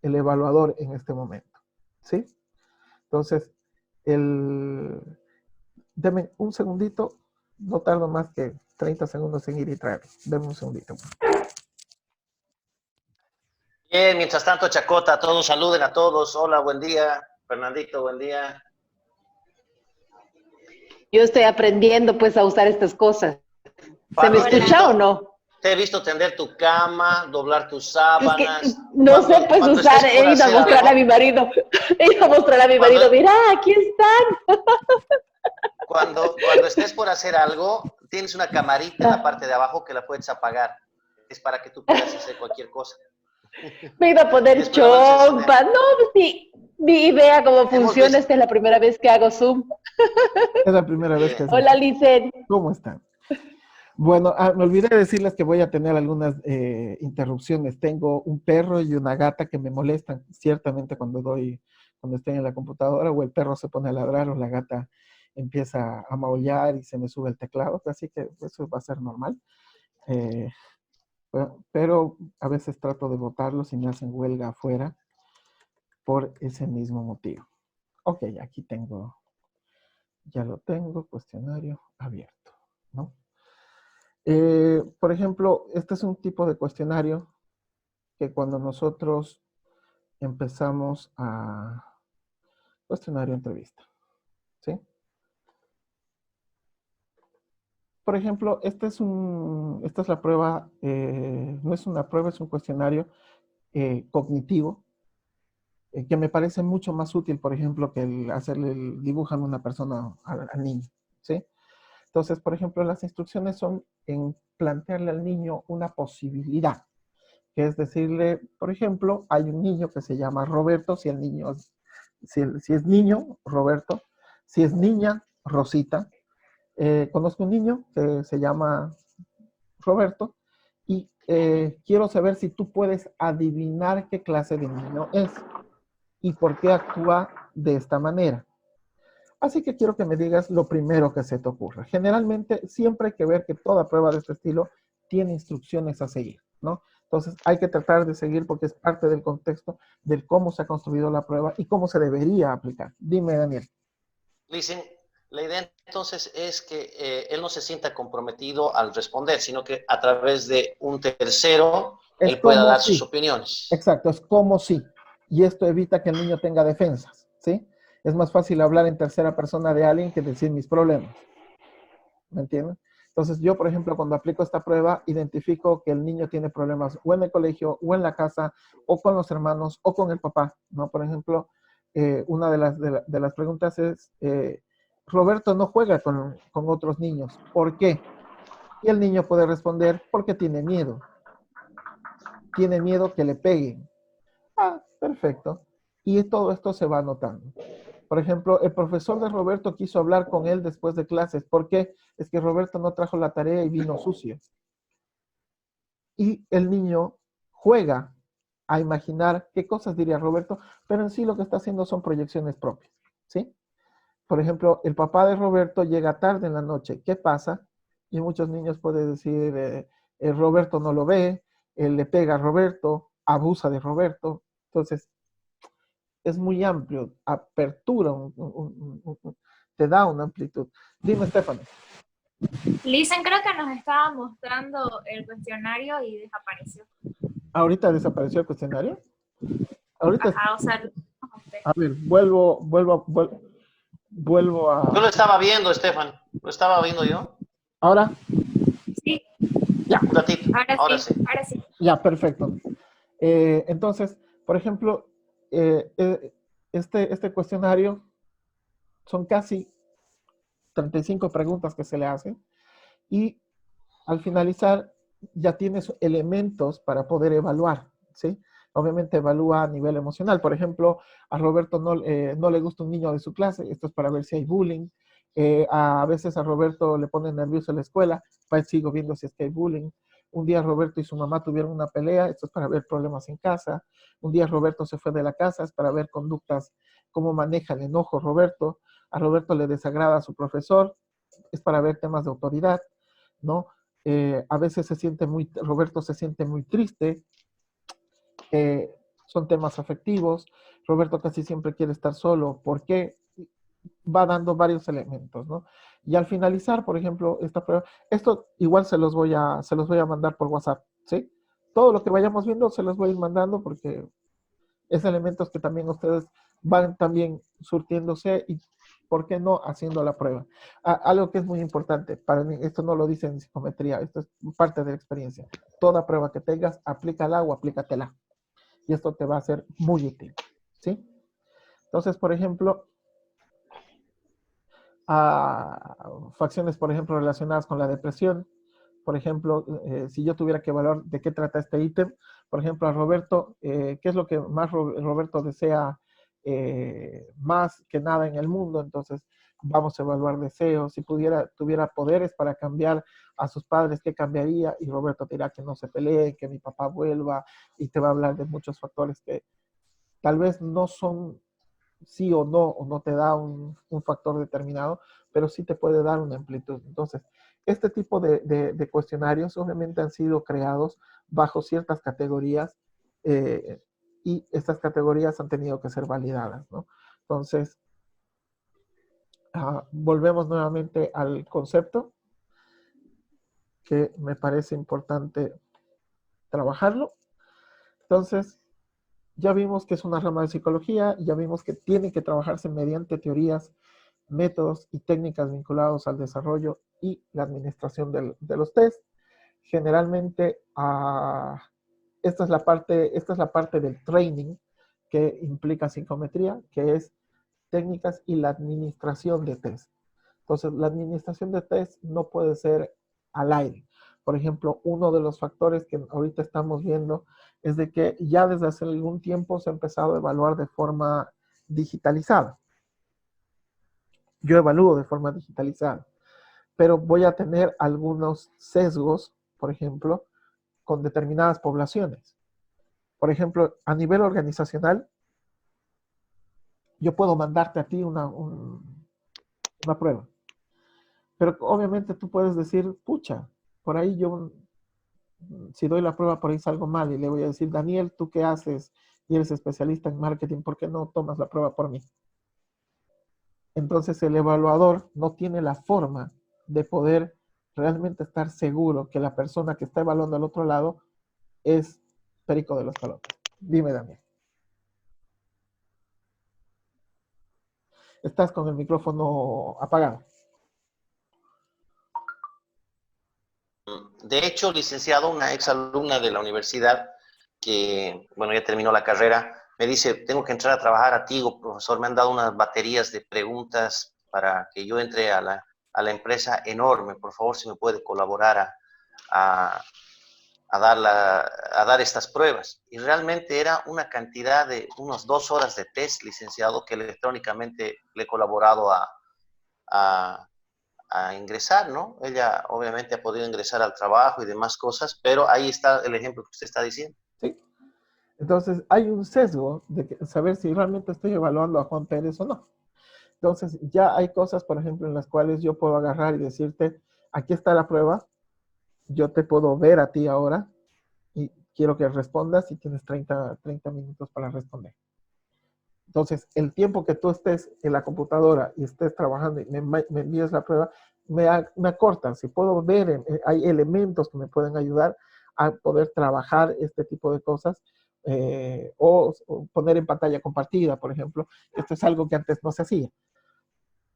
Speaker 2: evaluador en este momento, ¿sí? Entonces, denme un segundito, no tardo más que 30 segundos en ir y traer. Denme un segundito.
Speaker 4: Bien, mientras tanto, Chacota, todos saluden a todos. Hola, buen día. Fernandito, buen día.
Speaker 3: Yo estoy aprendiendo pues a usar estas cosas. ¿Se me escucha o no?
Speaker 4: Te he visto tender tu cama, doblar tus sábanas.
Speaker 3: Es que no sé pues usar, he ido a mostrarle a mi marido. He ido a mostrarle a mi marido, mira, aquí están.
Speaker 4: Cuando estés por hacer algo, tienes una camarita en la parte de abajo que la puedes apagar. Es para que tú puedas hacer cualquier cosa.
Speaker 3: Me iba a poner chompa. No, pues sí. Ni idea cómo funciona. Esta es la primera vez que hago Zoom.
Speaker 2: Es la primera vez que hacemos.
Speaker 3: Hola, Licen.
Speaker 2: ¿Cómo están? Bueno, me olvidé de decirles que voy a tener algunas interrupciones. Tengo un perro y una gata que me molestan ciertamente cuando estoy en la computadora, o el perro se pone a ladrar o la gata empieza a maullar y se me sube el teclado, así que eso va a ser normal. Pero a veces trato de botarlos y me hacen huelga afuera por ese mismo motivo. Ok, aquí tengo Ya lo tengo, cuestionario abierto, ¿no? Por ejemplo, este es un tipo de cuestionario que cuando nosotros empezamos a cuestionario entrevista, ¿sí? Por ejemplo, esta es la prueba, no es una prueba, es un cuestionario cognitivo, que me parece mucho más útil, por ejemplo, que el hacerle el dibujo a una persona, al niño, ¿sí? Entonces, por ejemplo, las instrucciones son en plantearle al niño una posibilidad, que es decirle, por ejemplo, hay un niño que se llama Roberto, si el niño, si es niño, Roberto, si es niña, Rosita. Conozco un niño que se llama Roberto y quiero saber si tú puedes adivinar qué clase de niño es y por qué actúa de esta manera. Así que quiero que me digas lo primero que se te ocurra. Generalmente siempre hay que ver que toda prueba de este estilo tiene instrucciones a seguir, ¿no? Entonces hay que tratar de seguir porque es parte del contexto del cómo se ha construido la prueba y cómo se debería aplicar. Dime, Daniel.
Speaker 4: Listen, la idea entonces es que él no se sienta comprometido al responder, sino que a través de un tercero
Speaker 2: Es
Speaker 4: él pueda
Speaker 2: como
Speaker 4: dar sus
Speaker 2: si,
Speaker 4: opiniones.
Speaker 2: exacto, es como si. Y esto evita que el niño tenga defensas, ¿sí? Es más fácil hablar en tercera persona de alguien que decir mis problemas. ¿Me entienden? Entonces yo, por ejemplo, cuando aplico esta prueba, identifico que el niño tiene problemas o en el colegio, o en la casa, o con los hermanos, o con el papá, ¿no? Por ejemplo, una de las preguntas es, Roberto no juega con otros niños, ¿por qué? Y el niño puede responder, porque tiene miedo que le peguen. Ah, perfecto. Y todo esto se va anotando. Por ejemplo, el profesor de Roberto quiso hablar con él después de clases. ¿Por qué? Es que Roberto no trajo la tarea y vino sucio. Y el niño juega a imaginar qué cosas diría Roberto, pero en sí lo que está haciendo son proyecciones propias, ¿sí? Por ejemplo, el papá de Roberto llega tarde en la noche. ¿Qué pasa? Y muchos niños pueden decir, Roberto no lo ve, él le pega a Roberto, abusa de Roberto. Entonces, es muy amplio, apertura, te da una amplitud. Dime, Stephanie.
Speaker 6: Listen creo que nos estaba mostrando el cuestionario y desapareció.
Speaker 2: ¿Ahorita desapareció el cuestionario? Ahorita,
Speaker 6: Ajá, o sea,
Speaker 2: a ver, vuelvo
Speaker 4: Yo lo
Speaker 2: a...
Speaker 4: estaba viendo, Estefan. Lo estaba viendo yo.
Speaker 2: Ahora,
Speaker 6: sí,
Speaker 2: ya,
Speaker 4: Un ratito. Ahora sí.
Speaker 6: ahora sí.
Speaker 2: ya, perfecto. Entonces, por ejemplo, este cuestionario son casi 35 preguntas que se le hacen y al finalizar ya tienes elementos para poder evaluar, ¿sí? Obviamente evalúa a nivel emocional. Por ejemplo, a Roberto no le gusta un niño de su clase, esto es para ver si hay bullying. A veces a Roberto le pone nervioso en la escuela, pues sigo viendo si es que hay bullying. Un día Roberto y su mamá tuvieron una pelea, esto es para ver problemas en casa. Un día Roberto se fue de la casa, es para ver conductas, cómo maneja el enojo Roberto. A Roberto le desagrada a su profesor, es para ver temas de autoridad, ¿no? A veces Roberto se siente muy triste, son temas afectivos, Roberto casi siempre quiere estar solo, ¿por qué? Va dando varios elementos, ¿no? Y al finalizar, por ejemplo, esta prueba, esto igual se los voy a mandar por WhatsApp, ¿sí? Todo lo que vayamos viendo se los voy a ir mandando porque es elementos que también ustedes van también surtiéndose y, ¿por qué no?, haciendo la prueba. Algo que es muy importante, para mí, esto no lo dice en psicometría, esto es parte de la experiencia. Toda prueba que tengas, aplícala o aplícatela. Y esto te va a ser muy útil, ¿sí? Entonces, por ejemplo, facciones, por ejemplo, relacionadas con la depresión. Por ejemplo, si yo tuviera que evaluar de qué trata este ítem, por ejemplo, a Roberto, ¿qué es lo que más Roberto desea más que nada en el mundo? Entonces, vamos a evaluar deseos. Si tuviera poderes para cambiar a sus padres, ¿qué cambiaría? Y Roberto dirá que no se peleen, que mi papá vuelva, y te va a hablar de muchos factores que tal vez no son sí o no te da un factor determinado, pero sí te puede dar una amplitud. Entonces, este tipo de cuestionarios obviamente han sido creados bajo ciertas categorías y estas categorías han tenido que ser validadas, ¿no? Entonces, volvemos nuevamente al concepto, que me parece importante trabajarlo. Entonces, ya vimos que es una rama de psicología, ya vimos que tiene que trabajarse mediante teorías, métodos y técnicas vinculados al desarrollo y la administración de los test. Generalmente, esta es la parte del training que implica psicometría, que es técnicas y la administración de test. Entonces, la administración de test no puede ser al aire. Por ejemplo, uno de los factores que ahorita estamos viendo es de que ya desde hace algún tiempo se ha empezado a evaluar de forma digitalizada. Yo evalúo de forma digitalizada, pero voy a tener algunos sesgos, por ejemplo, con determinadas poblaciones. Por ejemplo, a nivel organizacional, yo puedo mandarte a ti una prueba. Pero obviamente tú puedes decir, pucha, por ahí yo, si doy la prueba, por ahí salgo mal y le voy a decir, Daniel, ¿tú qué haces? Y eres especialista en marketing, ¿por qué no tomas la prueba por mí? Entonces el evaluador no tiene la forma de poder realmente estar seguro que la persona que está evaluando al otro lado es perico de los palotes. Dime, Daniel. Estás con el micrófono apagado.
Speaker 4: De hecho, licenciado, una exalumna de la universidad que, bueno, ya terminó la carrera, me dice, tengo que entrar a trabajar a Tigo, profesor, me han dado unas baterías de preguntas para que yo entre a la empresa enorme, por favor, si me puede colaborar a dar estas pruebas. Y realmente era una cantidad de unas 2 horas de test, licenciado, que electrónicamente le he colaborado a ingresar, ¿no? Ella obviamente ha podido ingresar al trabajo y demás cosas, pero ahí está el ejemplo que usted está diciendo.
Speaker 2: Sí. Entonces, hay un sesgo de saber si realmente estoy evaluando a Juan Pérez o no. Entonces, ya hay cosas, por ejemplo, en las cuales yo puedo agarrar y decirte, aquí está la prueba, yo te puedo ver a ti ahora y quiero que respondas y tienes 30 minutos para responder. Entonces, el tiempo que tú estés en la computadora y estés trabajando y me envíes la prueba, me acortan. Si puedo ver, hay elementos que me pueden ayudar a poder trabajar este tipo de cosas o poner en pantalla compartida, por ejemplo. Esto es algo que antes no se hacía.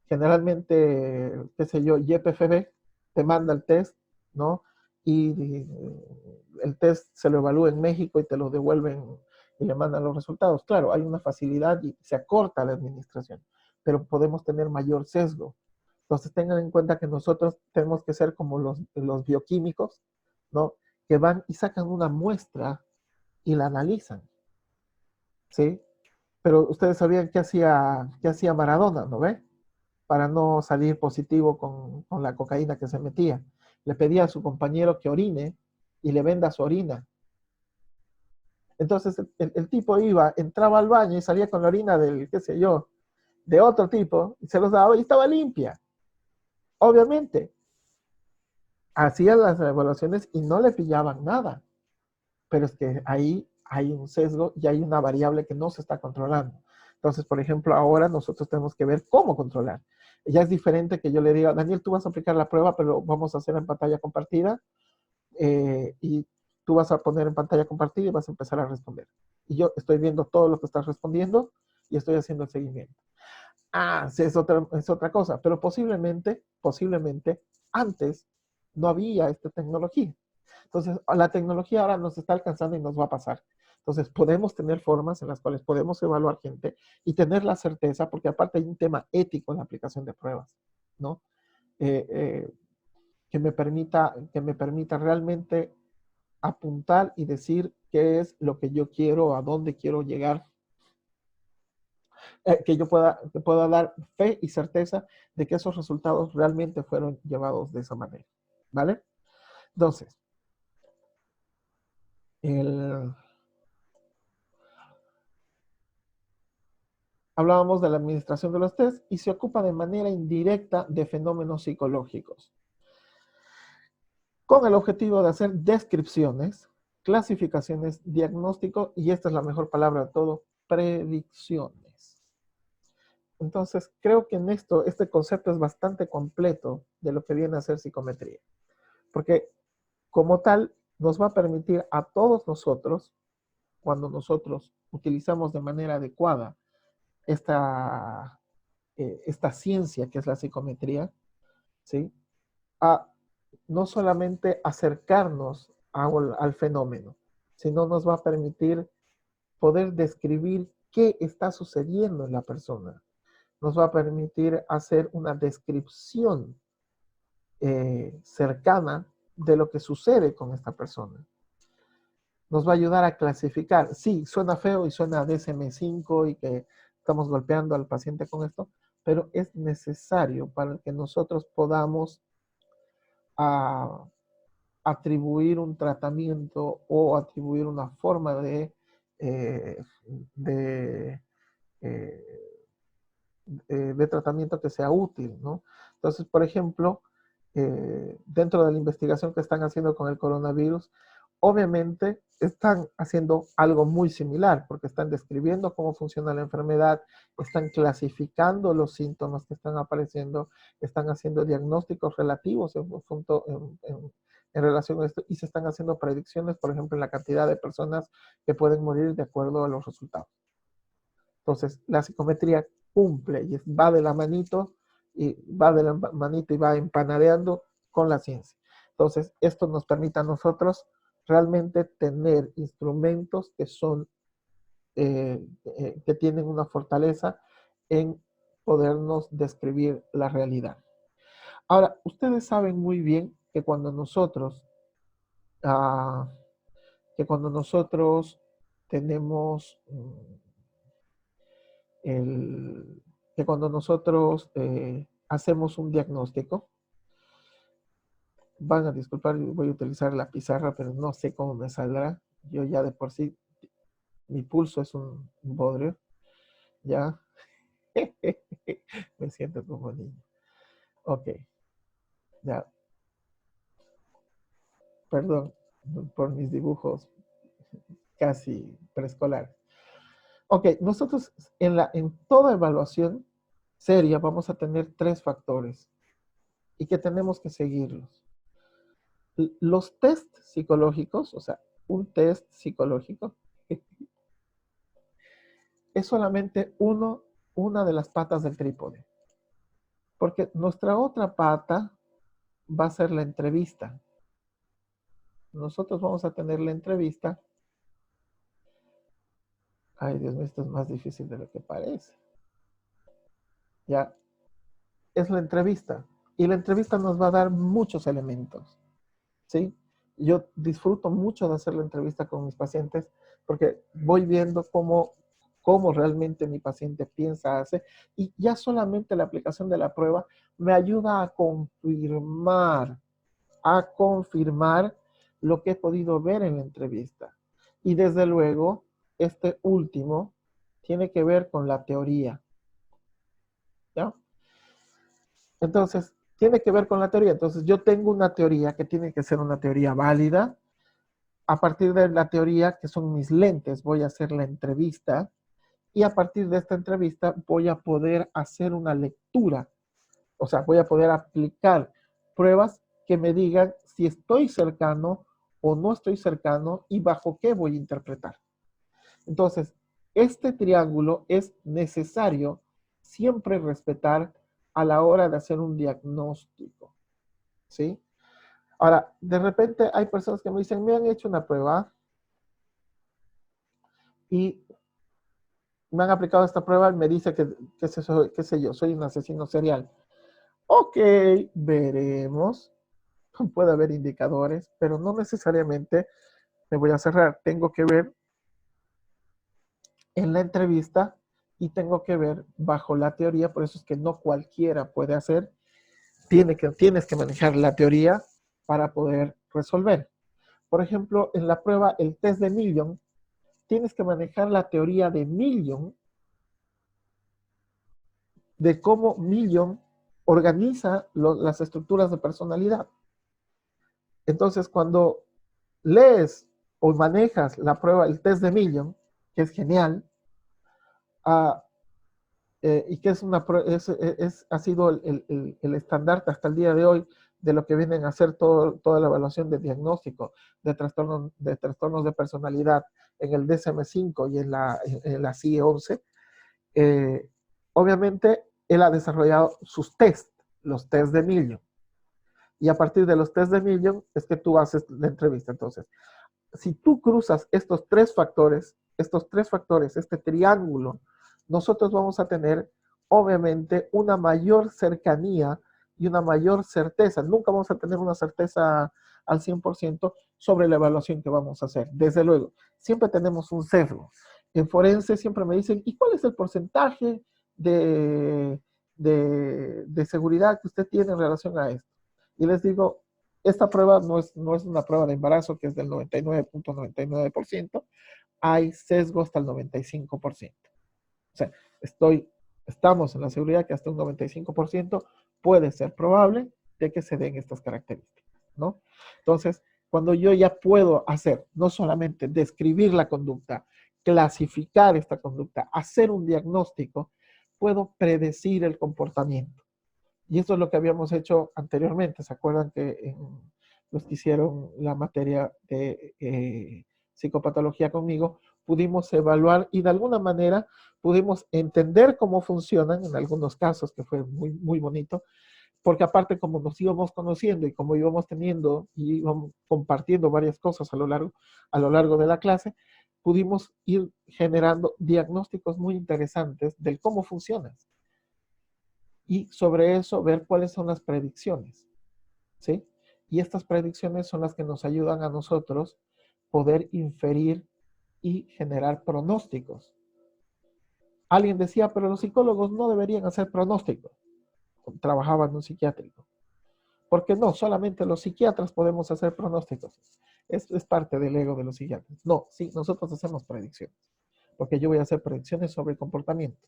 Speaker 2: Generalmente, qué sé yo, YPFB te manda el test, ¿no? Y el test se lo evalúa en México y te lo devuelven y le mandan los resultados. Claro, hay una facilidad y se acorta la administración, pero podemos tener mayor sesgo. Entonces tengan en cuenta que nosotros tenemos que ser como los bioquímicos, ¿no? Que van y sacan una muestra y la analizan, ¿sí? Pero ustedes sabían qué hacía Maradona, ¿no ve? Para no salir positivo con la cocaína que se metía. Le pedía a su compañero que orine y le venda su orina. Entonces el tipo entraba al baño y salía con la orina del, qué sé yo, de otro tipo, y se los daba y estaba limpia. Obviamente, hacían las evaluaciones y no le pillaban nada. Pero es que ahí hay un sesgo y hay una variable que no se está controlando. Entonces, por ejemplo, ahora nosotros tenemos que ver cómo controlar. Ya es diferente que yo le diga, Daniel, tú vas a aplicar la prueba, pero vamos a hacer en pantalla compartida y tú vas a poner en pantalla compartida y vas a empezar a responder. Y yo estoy viendo todo lo que estás respondiendo y estoy haciendo el seguimiento. Sí, es otra cosa, pero posiblemente antes no había esta tecnología. Entonces, la tecnología ahora nos está alcanzando y nos va a pasar. Entonces, podemos tener formas en las cuales podemos evaluar gente y tener la certeza, porque aparte hay un tema ético en la aplicación de pruebas, ¿no? Que me permita realmente apuntar y decir qué es lo que yo quiero, a dónde quiero llegar, que yo pueda dar fe y certeza de que esos resultados realmente fueron llevados de esa manera, ¿vale? Entonces, hablábamos de la administración de los test y se ocupa de manera indirecta de fenómenos psicológicos, con el objetivo de hacer descripciones, clasificaciones, diagnóstico y esta es la mejor palabra de todo, predicciones. Entonces, creo que en esto, este concepto es bastante completo de lo que viene a ser psicometría. Porque como tal, nos va a permitir a todos nosotros, cuando nosotros utilizamos de manera adecuada esta ciencia que es la psicometría, ¿sí? A no solamente acercarnos al fenómeno, sino nos va a permitir poder describir qué está sucediendo en la persona. Nos va a permitir hacer una descripción cercana de lo que sucede con esta persona. Nos va a ayudar a clasificar. Sí, suena feo y suena DSM-5 y que estamos golpeando al paciente con esto, pero es necesario para que nosotros podamos atribuir un tratamiento o atribuir una forma eh, de, eh, de tratamiento que sea útil, ¿no? Entonces, por ejemplo, dentro de la investigación que están haciendo con el coronavirus, obviamente están haciendo algo muy similar, porque están describiendo cómo funciona la enfermedad, están clasificando los síntomas que están apareciendo, están haciendo diagnósticos relativos en relación a esto, y se están haciendo predicciones, por ejemplo, en la cantidad de personas que pueden morir de acuerdo a los resultados. Entonces, la psicometría cumple y va de la manito y va empanadeando con la ciencia. Entonces, esto nos permite a nosotros realmente tener instrumentos que son, que tienen una fortaleza en podernos describir la realidad. Ahora, ustedes saben muy bien que cuando nosotros tenemos que cuando nosotros hacemos un diagnóstico, van a disculpar, voy a utilizar la pizarra, pero no sé cómo me saldrá. Yo ya de por sí, mi pulso es un bodrio, ya. Me siento como niño. Ok, ya. Perdón por mis dibujos casi preescolar. Ok, nosotros en toda evaluación seria vamos a tener 3 factores y que tenemos que seguirlos. Los test psicológicos, o sea, un test psicológico, es solamente una de las patas del trípode. Porque nuestra otra pata va a ser la entrevista. Nosotros vamos a tener la entrevista. Ay, Dios mío, esto es más difícil de lo que parece. Ya, es la entrevista. Y la entrevista nos va a dar muchos elementos. ¿Sí? Yo disfruto mucho de hacer la entrevista con mis pacientes porque voy viendo cómo realmente mi paciente piensa, hace, y ya solamente la aplicación de la prueba me ayuda a confirmar lo que he podido ver en la entrevista. Y desde luego, este último tiene que ver con la teoría. ¿Ya? Entonces, tiene que ver con la teoría. Entonces, yo tengo una teoría que tiene que ser una teoría válida. A partir de la teoría, que son mis lentes, voy a hacer la entrevista. Y a partir de esta entrevista voy a poder hacer una lectura. O sea, voy a poder aplicar pruebas que me digan si estoy cercano o no estoy cercano y bajo qué voy a interpretar. Entonces, este triángulo es necesario siempre respetar a la hora de hacer un diagnóstico, ¿sí? Ahora, de repente hay personas que me dicen, me han hecho una prueba y me han aplicado esta prueba y me dice que qué sé yo, soy un asesino serial. Ok, veremos. Puede haber indicadores, pero no necesariamente me voy a cerrar. Tengo que ver en la entrevista y tengo que ver bajo la teoría, por eso es que no cualquiera puede hacer. Tienes que manejar la teoría para poder resolver. Por ejemplo, en la prueba, el test de Million, tienes que manejar la teoría de Million, de cómo Million organiza las estructuras de personalidad. Entonces, cuando lees o manejas la prueba, el test de Million, que es genial, y que es ha sido el estandarte hasta el día de hoy de lo que vienen a hacer toda la evaluación de diagnóstico de trastornos de personalidad en el DSM-5 y en la CIE-11. Obviamente, él ha desarrollado sus test, los test de Million. Y a partir de los test de Million es que tú haces la entrevista. Entonces, si tú cruzas estos tres factores, este triángulo, nosotros vamos a tener, obviamente, una mayor cercanía y una mayor certeza. Nunca vamos a tener una certeza al 100% sobre la evaluación que vamos a hacer. Desde luego, siempre tenemos un sesgo. En forense siempre me dicen, ¿y cuál es el porcentaje de seguridad que usted tiene en relación a esto? Y les digo, esta prueba no es una prueba de embarazo que es del 99.99%, hay sesgo hasta el 95%. O sea, estamos en la seguridad que hasta un 95% puede ser probable de que se den estas características, ¿no? Entonces, cuando yo ya puedo hacer, no solamente describir la conducta, clasificar esta conducta, hacer un diagnóstico, puedo predecir el comportamiento. Y esto es lo que habíamos hecho anteriormente. ¿Se acuerdan que los que hicieron la materia de psicopatología conmigo, pudimos evaluar y de alguna manera pudimos entender cómo funcionan en algunos casos, que fue muy, muy bonito, porque aparte como nos íbamos conociendo y como íbamos teniendo y íbamos compartiendo varias cosas a lo largo de la clase, pudimos ir generando diagnósticos muy interesantes del cómo funcionan. Y sobre eso ver cuáles son las predicciones, ¿sí? Y estas predicciones son las que nos ayudan a nosotros poder inferir y generar pronósticos. Alguien decía, pero los psicólogos no deberían hacer pronósticos. Trabajaba en un psiquiátrico. ¿Por qué no? Solamente los psiquiatras podemos hacer pronósticos. Es parte del ego de los psiquiatras. No, sí, nosotros hacemos predicciones. Porque yo voy a hacer predicciones sobre el comportamiento.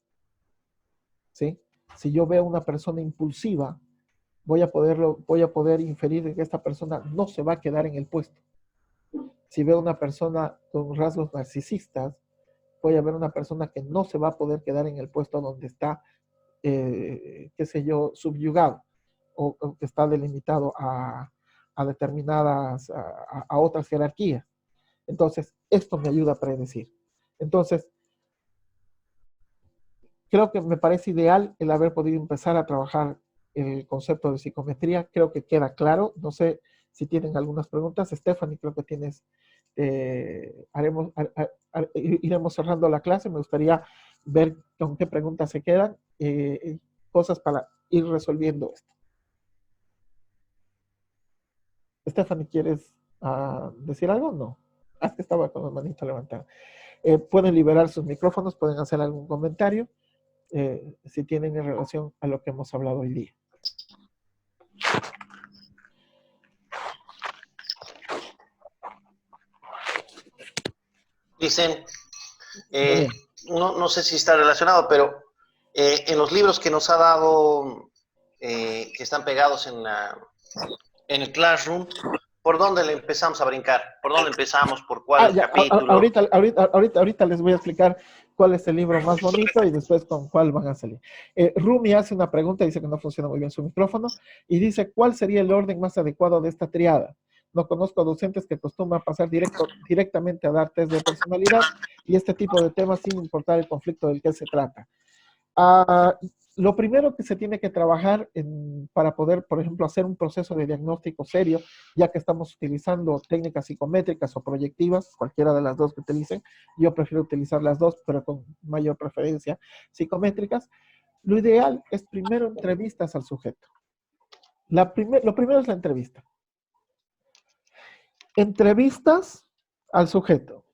Speaker 2: ¿Sí? Si yo veo una persona impulsiva, voy a poder inferir que esta persona no se va a quedar en el puesto. Si veo una persona con rasgos narcisistas, voy a ver una persona que no se va a poder quedar en el puesto donde está, qué sé yo, subyugado o que está delimitado a determinadas, a otras jerarquías. Entonces, esto me ayuda a predecir. Entonces, creo que me parece ideal el haber podido empezar a trabajar el concepto de psicometría. Creo que queda claro. No sé si tienen algunas preguntas. Stephanie, creo que tienes, iremos cerrando la clase. Me gustaría ver con qué preguntas se quedan, cosas para ir resolviendo esto. Stephanie, ¿quieres decir algo? No. Es que estaba con la manita levantada. Pueden liberar sus micrófonos, pueden hacer algún comentario. Si tienen en relación a lo que hemos hablado hoy día.
Speaker 4: Dicen, no sé si está relacionado, pero en los libros que nos ha dado, que están pegados en el Classroom, ¿por dónde le empezamos a brincar? ¿Por dónde empezamos? ¿Por cuál capítulo?
Speaker 2: Ahorita les voy a explicar cuál es el libro más bonito y después con cuál van a salir. Rumi hace una pregunta, dice que no funciona muy bien su micrófono, y dice, ¿cuál sería el orden más adecuado de esta triada? No conozco docentes que acostumbran pasar directamente a dar test de personalidad y este tipo de temas sin importar el conflicto del que se trata. Lo primero que se tiene que trabajar para poder, por ejemplo, hacer un proceso de diagnóstico serio, ya que estamos utilizando técnicas psicométricas o proyectivas, cualquiera de las dos que utilicen, yo prefiero utilizar las dos, pero con mayor preferencia psicométricas. Lo ideal es primero entrevistas al sujeto. Lo primero es la entrevista. Entrevistas al sujeto.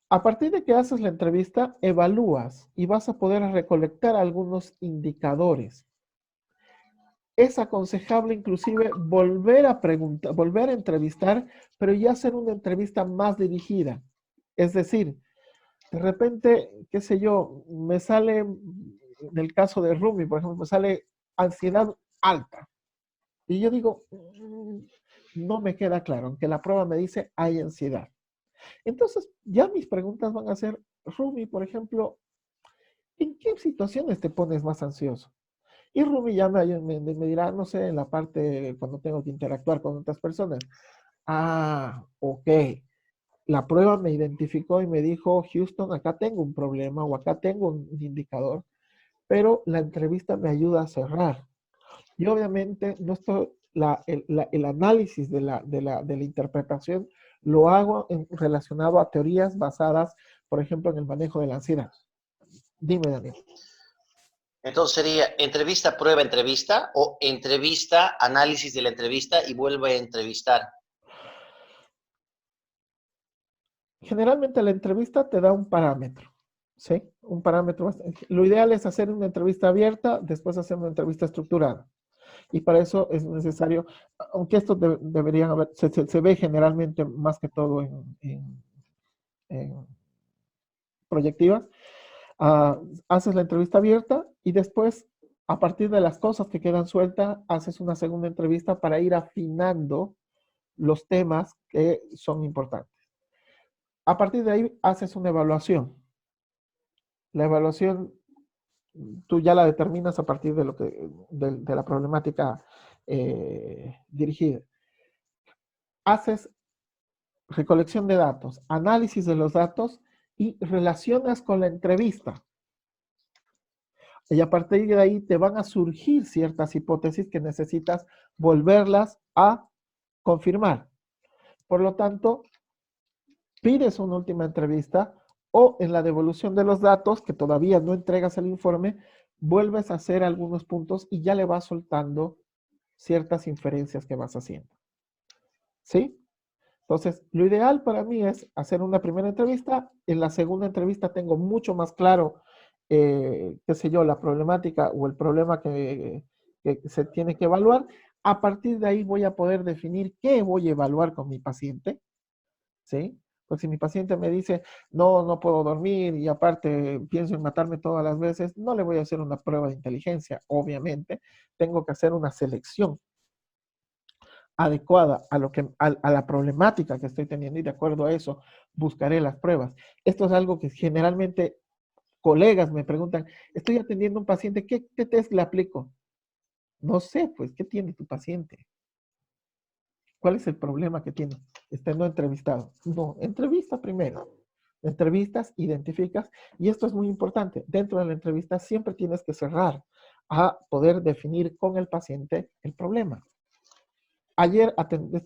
Speaker 2: A partir de que haces la entrevista, evalúas y vas a poder recolectar algunos indicadores. Es aconsejable inclusive volver a entrevistar, pero ya hacer una entrevista más dirigida. Es decir, de repente, qué sé yo, me sale, en el caso de Rumi, por ejemplo, me sale ansiedad alta. Y yo digo, no me queda claro, aunque la prueba me dice hay ansiedad. Entonces, ya mis preguntas van a ser, Rumi, por ejemplo, ¿en qué situaciones te pones más ansioso? Y Rumi ya me dirá, no sé, en la parte cuando tengo que interactuar con otras personas. Ah, ok. La prueba me identificó y me dijo, Houston, acá tengo un problema o acá tengo un indicador, pero la entrevista me ayuda a cerrar. Y obviamente no estoy, el análisis de la interpretación lo hago relacionado a teorías basadas, por ejemplo, en el manejo de la ansiedad. Dime, Daniel.
Speaker 4: Entonces sería entrevista, prueba, entrevista, o entrevista, análisis de la entrevista y vuelve a entrevistar.
Speaker 2: Generalmente la entrevista te da un parámetro, ¿sí? Un parámetro. Lo ideal es hacer una entrevista abierta, después hacer una entrevista estructurada. Y para eso es necesario, aunque esto deberían haber, se ve generalmente más que todo en proyectivas, haces la entrevista abierta y después, a partir de las cosas que quedan sueltas, haces una segunda entrevista para ir afinando los temas que son importantes. A partir de ahí, haces una evaluación. La evaluación tú ya la determinas a partir de, de la problemática dirigida. Haces recolección de datos, análisis de los datos y relacionas con la entrevista. Y a partir de ahí te van a surgir ciertas hipótesis que necesitas volverlas a confirmar. Por lo tanto, pides una última entrevista o en la devolución de los datos, que todavía no entregas el informe, vuelves a hacer algunos puntos y ya le vas soltando ciertas inferencias que vas haciendo. ¿Sí? Entonces, lo ideal para mí es hacer una primera entrevista. En la segunda entrevista tengo mucho más claro, qué sé yo, la problemática o el problema que se tiene que evaluar. A partir de ahí voy a poder definir qué voy a evaluar con mi paciente. ¿Sí? Pues si mi paciente me dice, no puedo dormir y aparte pienso en matarme todas las veces, no le voy a hacer una prueba de inteligencia, obviamente. Tengo que hacer una selección adecuada a la problemática que estoy teniendo y de acuerdo a eso buscaré las pruebas. Esto es algo que generalmente colegas me preguntan, estoy atendiendo a un paciente, ¿qué test le aplico? No sé, pues, ¿qué tiene tu paciente? ¿Cuál es el problema que tiene? No entrevistado. No, entrevista primero. Entrevistas, identificas, y esto es muy importante. Dentro de la entrevista siempre tienes que cerrar a poder definir con el paciente el problema. Ayer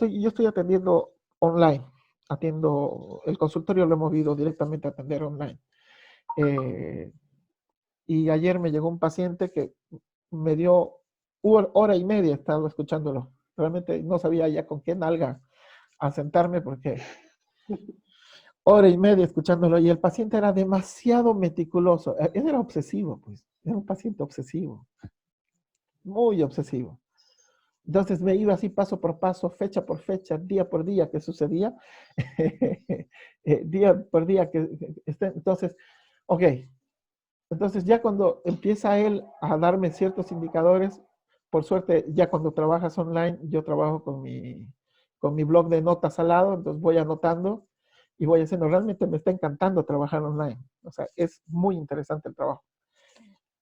Speaker 2: yo estoy atendiendo online, atiendo el consultorio, lo he movido directamente a atender online. Y ayer me llegó un paciente que me dio hora y media, he estado escuchándolo. Realmente no sabía ya con qué nalga a sentarme porque hora y media escuchándolo y el paciente era demasiado meticuloso. Él era obsesivo, pues. Era un paciente obsesivo. Muy obsesivo. Entonces me iba así paso por paso, fecha por fecha, día por día que sucedía. Día por día entonces, ok. Entonces ya cuando empieza él a darme ciertos indicadores, por suerte ya cuando trabajas online, yo trabajo con mi blog de notas al lado, entonces voy anotando y voy haciendo. Realmente me está encantando trabajar online. O sea, es muy interesante el trabajo.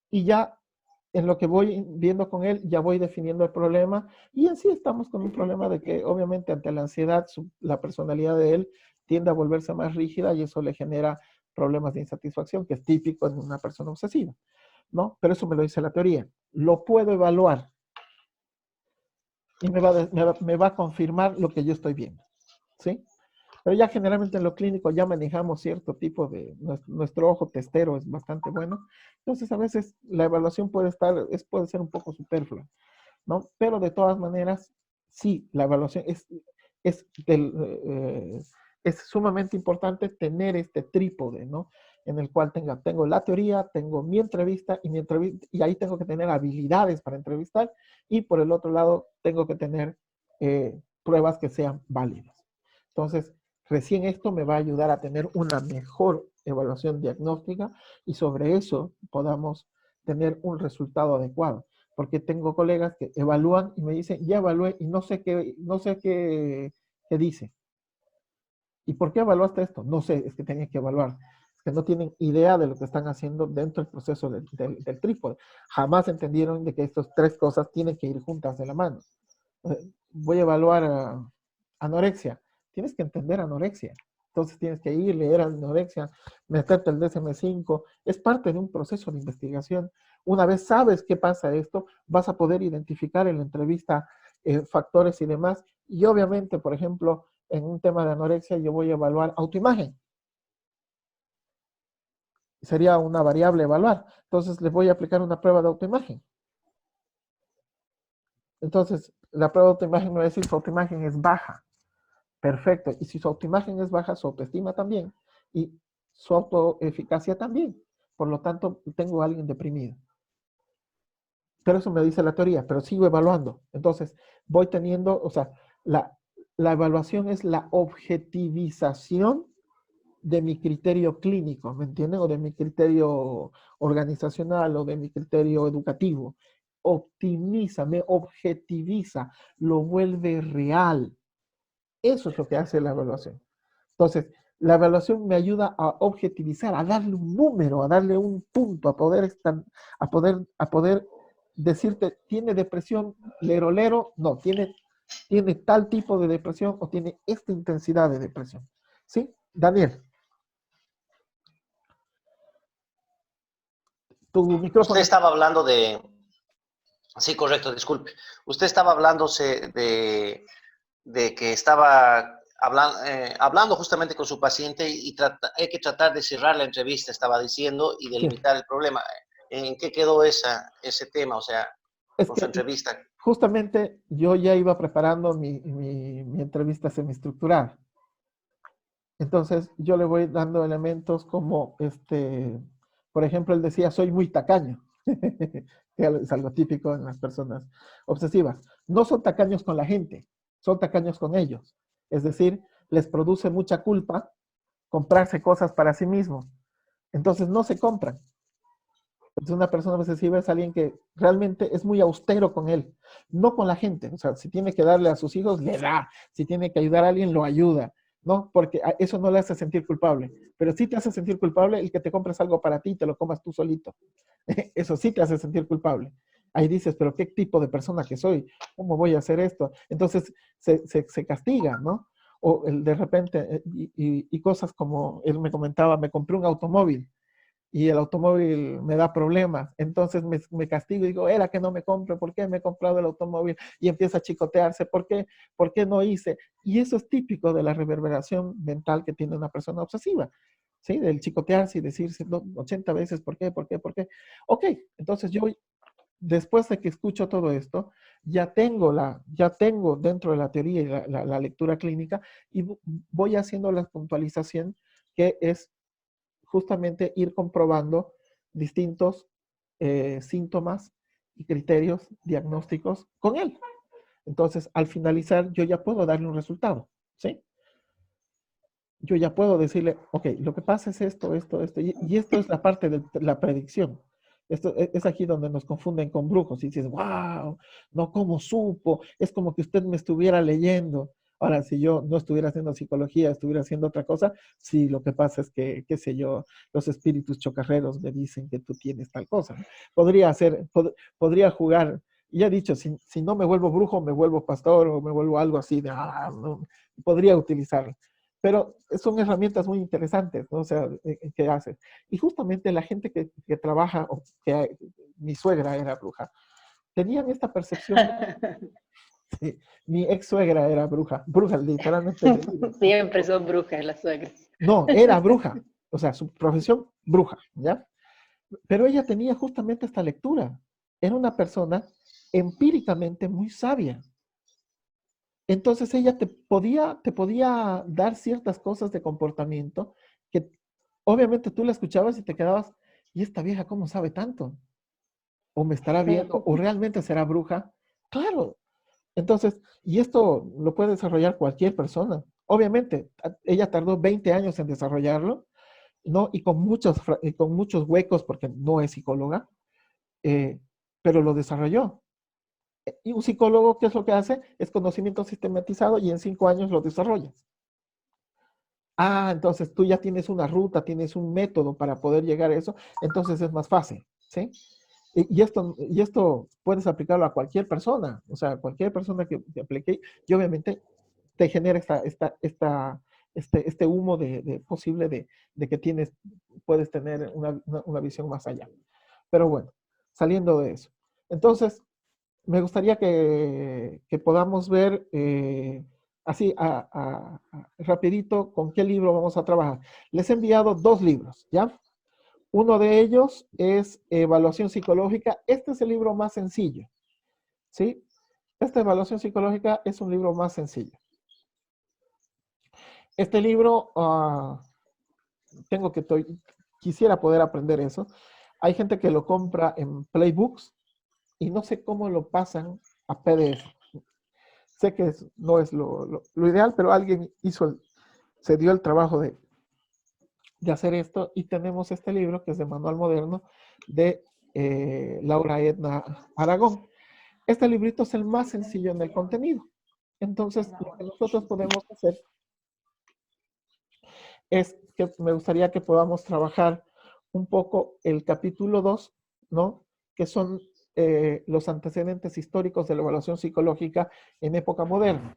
Speaker 2: Y ya en lo que voy viendo con él, ya voy definiendo el problema. Y en sí estamos con un problema de que obviamente ante la ansiedad, la personalidad de él tiende a volverse más rígida y eso le genera problemas de insatisfacción, que es típico en una persona obsesiva, ¿no? Pero eso me lo dice la teoría. Lo puedo evaluar y me va a confirmar lo que yo estoy viendo, ¿sí? Pero ya generalmente en lo clínico ya manejamos cierto tipo de, nuestro ojo testero es bastante bueno, entonces a veces la evaluación puede ser un poco superflua, ¿no? Pero de todas maneras, sí, la evaluación es sumamente importante tener este trípode, ¿no? En el cual tengo la teoría, tengo mi entrevista y ahí tengo que tener habilidades para entrevistar y por el otro lado tengo que tener pruebas que sean válidas. Entonces, recién esto me va a ayudar a tener una mejor evaluación diagnóstica y sobre eso podamos tener un resultado adecuado. Porque tengo colegas que evalúan y me dicen, ya evalué y no sé qué dice. ¿Y por qué evaluaste esto? No sé, es que tenía que evaluar. que no tienen idea de lo que están haciendo dentro del proceso del trípode. Jamás entendieron de que estas tres cosas tienen que ir juntas de la mano. Voy a evaluar anorexia. Tienes que entender anorexia. Entonces tienes que ir, leer anorexia, meterte el DSM-5. Es parte de un proceso de investigación. Una vez sabes qué pasa esto, vas a poder identificar en la entrevista factores y demás. Y obviamente, por ejemplo, en un tema de anorexia, yo voy a evaluar autoimagen. Sería una variable evaluar. Entonces, les voy a aplicar una prueba de autoimagen. Entonces, la prueba de autoimagen me va a decir su autoimagen es baja. Perfecto. Y si su autoimagen es baja, su autoestima también. Y su autoeficacia también. Por lo tanto, tengo a alguien deprimido. Pero eso me dice la teoría, pero sigo evaluando. Entonces, voy teniendo, o sea, la evaluación es la objetivización de mi criterio clínico, ¿me entienden? O de mi criterio organizacional o de mi criterio educativo. Optimiza, me objetiviza, lo vuelve real. Eso es lo que hace la evaluación. Entonces, la evaluación me ayuda a objetivizar, a darle un número, a darle un punto, a poder decirte, ¿tiene depresión lero? No, tiene tal tipo de depresión o tiene esta intensidad de depresión. ¿Sí? Daniel. Tu micrófono.
Speaker 4: Usted estaba hablando de... Sí, correcto, disculpe. Usted estaba hablándose de que estaba hablando justamente con su paciente y hay que tratar de cerrar la entrevista, estaba diciendo, y delimitar el problema. ¿En qué quedó ese tema? O sea, con su entrevista.
Speaker 2: Justamente yo ya iba preparando mi entrevista semiestructural. Entonces yo le voy dando elementos como, por ejemplo, él decía, soy muy tacaño. Es algo típico en las personas obsesivas. No son tacaños con la gente, son tacaños con ellos. Es decir, les produce mucha culpa comprarse cosas para sí mismos. Entonces no se compran. Entonces una persona obsesiva es alguien que realmente es muy austero con él, no con la gente. O sea, si tiene que darle a sus hijos, le da. Si tiene que ayudar a alguien, lo ayuda. ¿No? Porque eso no le hace sentir culpable. Pero sí te hace sentir culpable el que te compres algo para ti y te lo comas tú solito. Eso sí te hace sentir culpable. Ahí dices, pero ¿qué tipo de persona que soy? ¿Cómo voy a hacer esto? Entonces se castiga, ¿no? O de repente, y cosas como él me comentaba, me compré un automóvil y el automóvil me da problemas, entonces me castigo y digo, era que no me compre, ¿por qué me he comprado el automóvil? Y empieza a chicotearse, ¿por qué no hice? Y eso es típico de la reverberación mental que tiene una persona obsesiva, ¿sí? Del chicotearse y decirse 80 veces, ¿por qué? Ok, entonces yo, después de que escucho todo esto, ya tengo dentro de la teoría y la lectura clínica y voy haciendo la puntualización que es justamente ir comprobando distintos síntomas y criterios diagnósticos con él. Entonces, al finalizar, yo ya puedo darle un resultado, ¿sí? Yo ya puedo decirle, ok, lo que pasa es esto, y esto es la parte de la predicción. Esto es aquí donde nos confunden con brujos y dices, wow, no, ¿cómo supo? Es como que usted me estuviera leyendo. Ahora, si yo no estuviera haciendo psicología, estuviera haciendo otra cosa, sí, lo que pasa es que, qué sé yo, los espíritus chocarreros me dicen que tú tienes tal cosa. Podría jugar, ya he dicho, si no me vuelvo brujo, me vuelvo pastor o me vuelvo algo así de, no, podría utilizarlo. Pero son herramientas muy interesantes, ¿no? O sea, ¿qué haces? Y justamente la gente que trabaja, o que mi suegra era bruja, tenían esta percepción. Sí, mi ex suegra era bruja literalmente.
Speaker 3: Siempre son brujas las suegras.
Speaker 2: No, era bruja, o sea, su profesión, bruja, ¿ya? Pero ella tenía justamente esta lectura. Era una persona empíricamente muy sabia. Entonces ella te podía dar ciertas cosas de comportamiento que obviamente tú la escuchabas y te quedabas, ¿y esta vieja cómo sabe tanto? ¿O me estará viendo? ¿O realmente será bruja? Claro. Entonces, y esto lo puede desarrollar cualquier persona. Obviamente, ella tardó 20 años en desarrollarlo, ¿no? Y con muchos huecos, porque no es psicóloga, pero lo desarrolló. Y un psicólogo, ¿qué es lo que hace? Es conocimiento sistematizado y en 5 años lo desarrollas. Ah, entonces tú ya tienes una ruta, tienes un método para poder llegar a eso, entonces es más fácil, ¿sí? Y esto puedes aplicarlo a cualquier persona, o sea, cualquier persona que aplique, y obviamente te genera este humo de posible de que puedes tener una visión más allá. Pero bueno, saliendo de eso. Entonces, me gustaría que podamos ver así rapidito con qué libro vamos a trabajar. Les he enviado 2 libros, ¿ya? Uno de ellos es Evaluación Psicológica. Este es el libro más sencillo, ¿sí? Esta Evaluación Psicológica es un libro más sencillo. Este libro, quisiera poder aprender eso. Hay gente que lo compra en Playbooks y no sé cómo lo pasan a PDF. Sé que no es lo ideal, pero alguien se dio el trabajo de hacer esto y tenemos este libro que es de Manual Moderno de Laura Edna Aragón. Este librito es el más sencillo en el contenido. Entonces, lo que nosotros podemos hacer es que me gustaría que podamos trabajar un poco el capítulo 2, ¿no? Que son los antecedentes históricos de la evaluación psicológica en época moderna.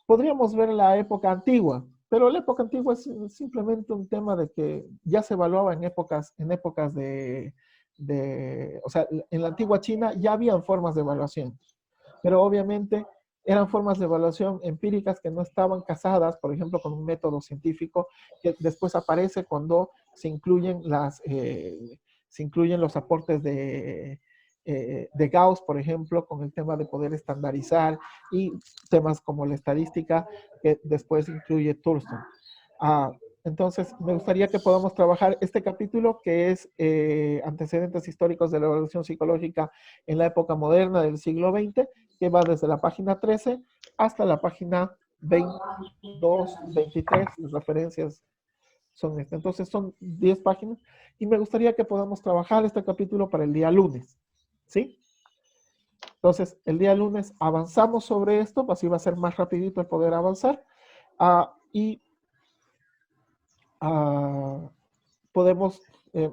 Speaker 2: Podríamos ver la época antigua, pero la época antigua es simplemente un tema de que ya se evaluaba en épocas o sea, en la antigua China ya habían formas de evaluación, pero obviamente eran formas de evaluación empíricas que no estaban casadas, por ejemplo, con un método científico que después aparece cuando se incluyen los aportes de Gauss, por ejemplo, con el tema de poder estandarizar y temas como la estadística que después incluye Thurston. Entonces, me gustaría que podamos trabajar este capítulo que es antecedentes históricos de la evaluación psicológica en la época moderna del siglo XX, que va desde la página 13 hasta la página 22, 23, las referencias son estas. Entonces son 10 páginas y me gustaría que podamos trabajar este capítulo para el día lunes, ¿sí? Entonces, el día lunes avanzamos sobre esto, así va a ser más rapidito el poder avanzar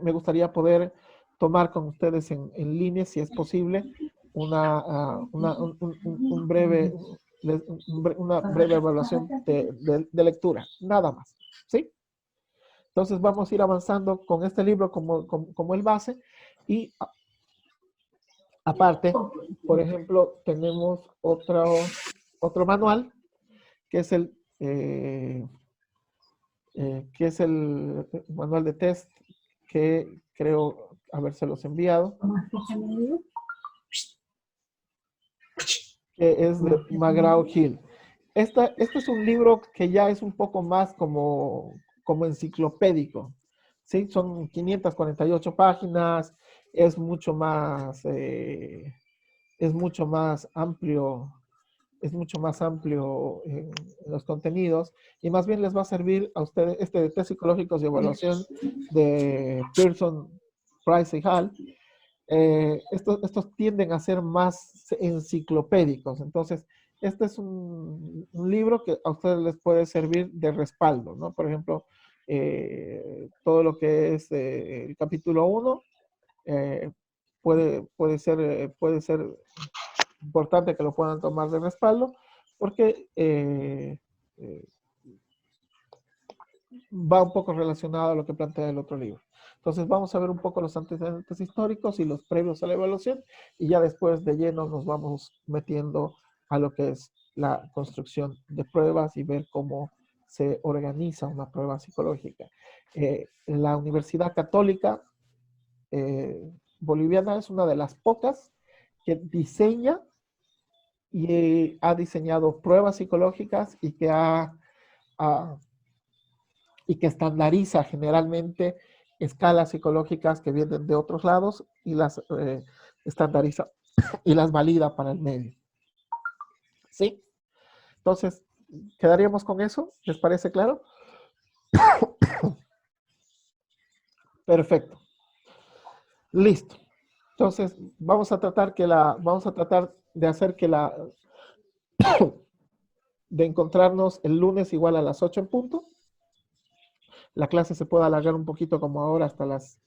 Speaker 2: me gustaría poder tomar con ustedes en línea, si es posible, una breve evaluación de lectura, nada más, ¿sí? Entonces vamos a ir avanzando con este libro como el base y aparte, por ejemplo, tenemos otro manual que es el manual de test que creo habérselos enviado, que es de McGraw-Hill. Este es un libro que ya es un poco más como enciclopédico, ¿sí? Son 548 páginas, es mucho más amplio en los contenidos y más bien les va a servir a ustedes de test psicológicos y evaluación de Pearson, Price y Hall. Estos tienden a ser más enciclopédicos, entonces este es un libro que a ustedes les puede servir de respaldo, ¿no? Por ejemplo, todo lo que es el capítulo 1 puede ser importante que lo puedan tomar de respaldo porque va un poco relacionado a lo que plantea el otro libro. Entonces vamos a ver un poco los antecedentes históricos y los previos a la evaluación y ya después de lleno nos vamos metiendo a lo que es la construcción de pruebas y ver cómo se organiza una prueba psicológica. La Universidad Católica Boliviana es una de las pocas que diseña y ha diseñado pruebas psicológicas y que estandariza generalmente escalas psicológicas que vienen de otros lados y las estandariza y las valida para el medio. ¿Sí? Entonces, ¿quedaríamos con eso? ¿Les parece claro? Perfecto. Listo. Entonces, vamos a tratar de hacer de encontrarnos el lunes igual a las 8 en punto. la clase se puede alargar un poquito como ahora hasta las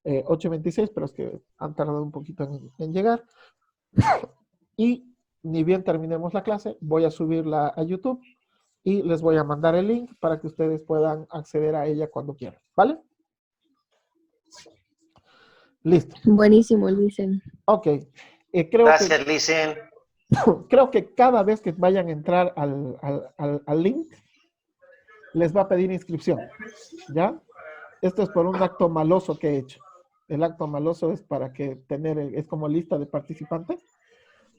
Speaker 2: 8:26, pero es que han tardado un poquito en llegar. Y ni bien terminemos la clase, voy a subirla a YouTube y les voy a mandar el link para que ustedes puedan acceder a ella cuando quieran, ¿vale? Listo.
Speaker 7: Buenísimo, Lisen.
Speaker 2: Ok. Creo
Speaker 4: Gracias, Licen.
Speaker 2: creo que cada vez que vayan a entrar al link, les va a pedir inscripción, ¿ya? Esto es por un acto maloso que he hecho. El acto maloso es para que es como lista de participantes.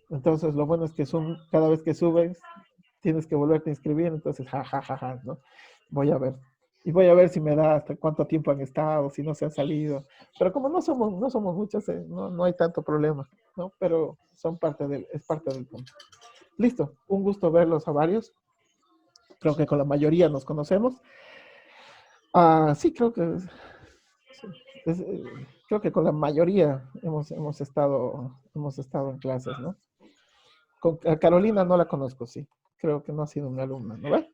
Speaker 2: Entonces, lo bueno es que cada vez que subes, tienes que volverte a inscribir. Entonces, ja, ¿no? Voy a ver. Y voy a ver si me da hasta cuánto tiempo han estado, si no se han salido. Pero como no somos muchos, no hay tanto problema, ¿no? Pero es parte del punto. Listo. Un gusto verlos a varios. Creo que con la mayoría nos conocemos. Sí, creo que creo que con la mayoría hemos estado en clases, ¿no? A Carolina no la conozco, sí. Creo que no ha sido una alumna, ¿no ve?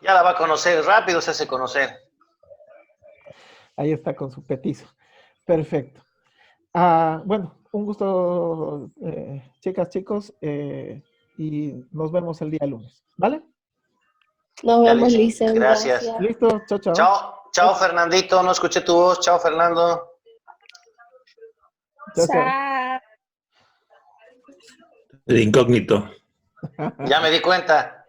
Speaker 4: Ya la va a conocer, rápido se hace conocer.
Speaker 2: Ahí está con su petizo. Perfecto. Bueno, un gusto, chicas, chicos, y nos vemos el día lunes, ¿vale?
Speaker 7: Nos
Speaker 4: Ya,
Speaker 7: vemos,
Speaker 4: Licen.
Speaker 7: Lisen.
Speaker 4: Gracias.
Speaker 2: Listo, chao.
Speaker 4: Chao, Fernandito. No escuché tu voz. Chao, Fernando.
Speaker 2: Chao.
Speaker 8: El incógnito.
Speaker 4: Ya me di cuenta.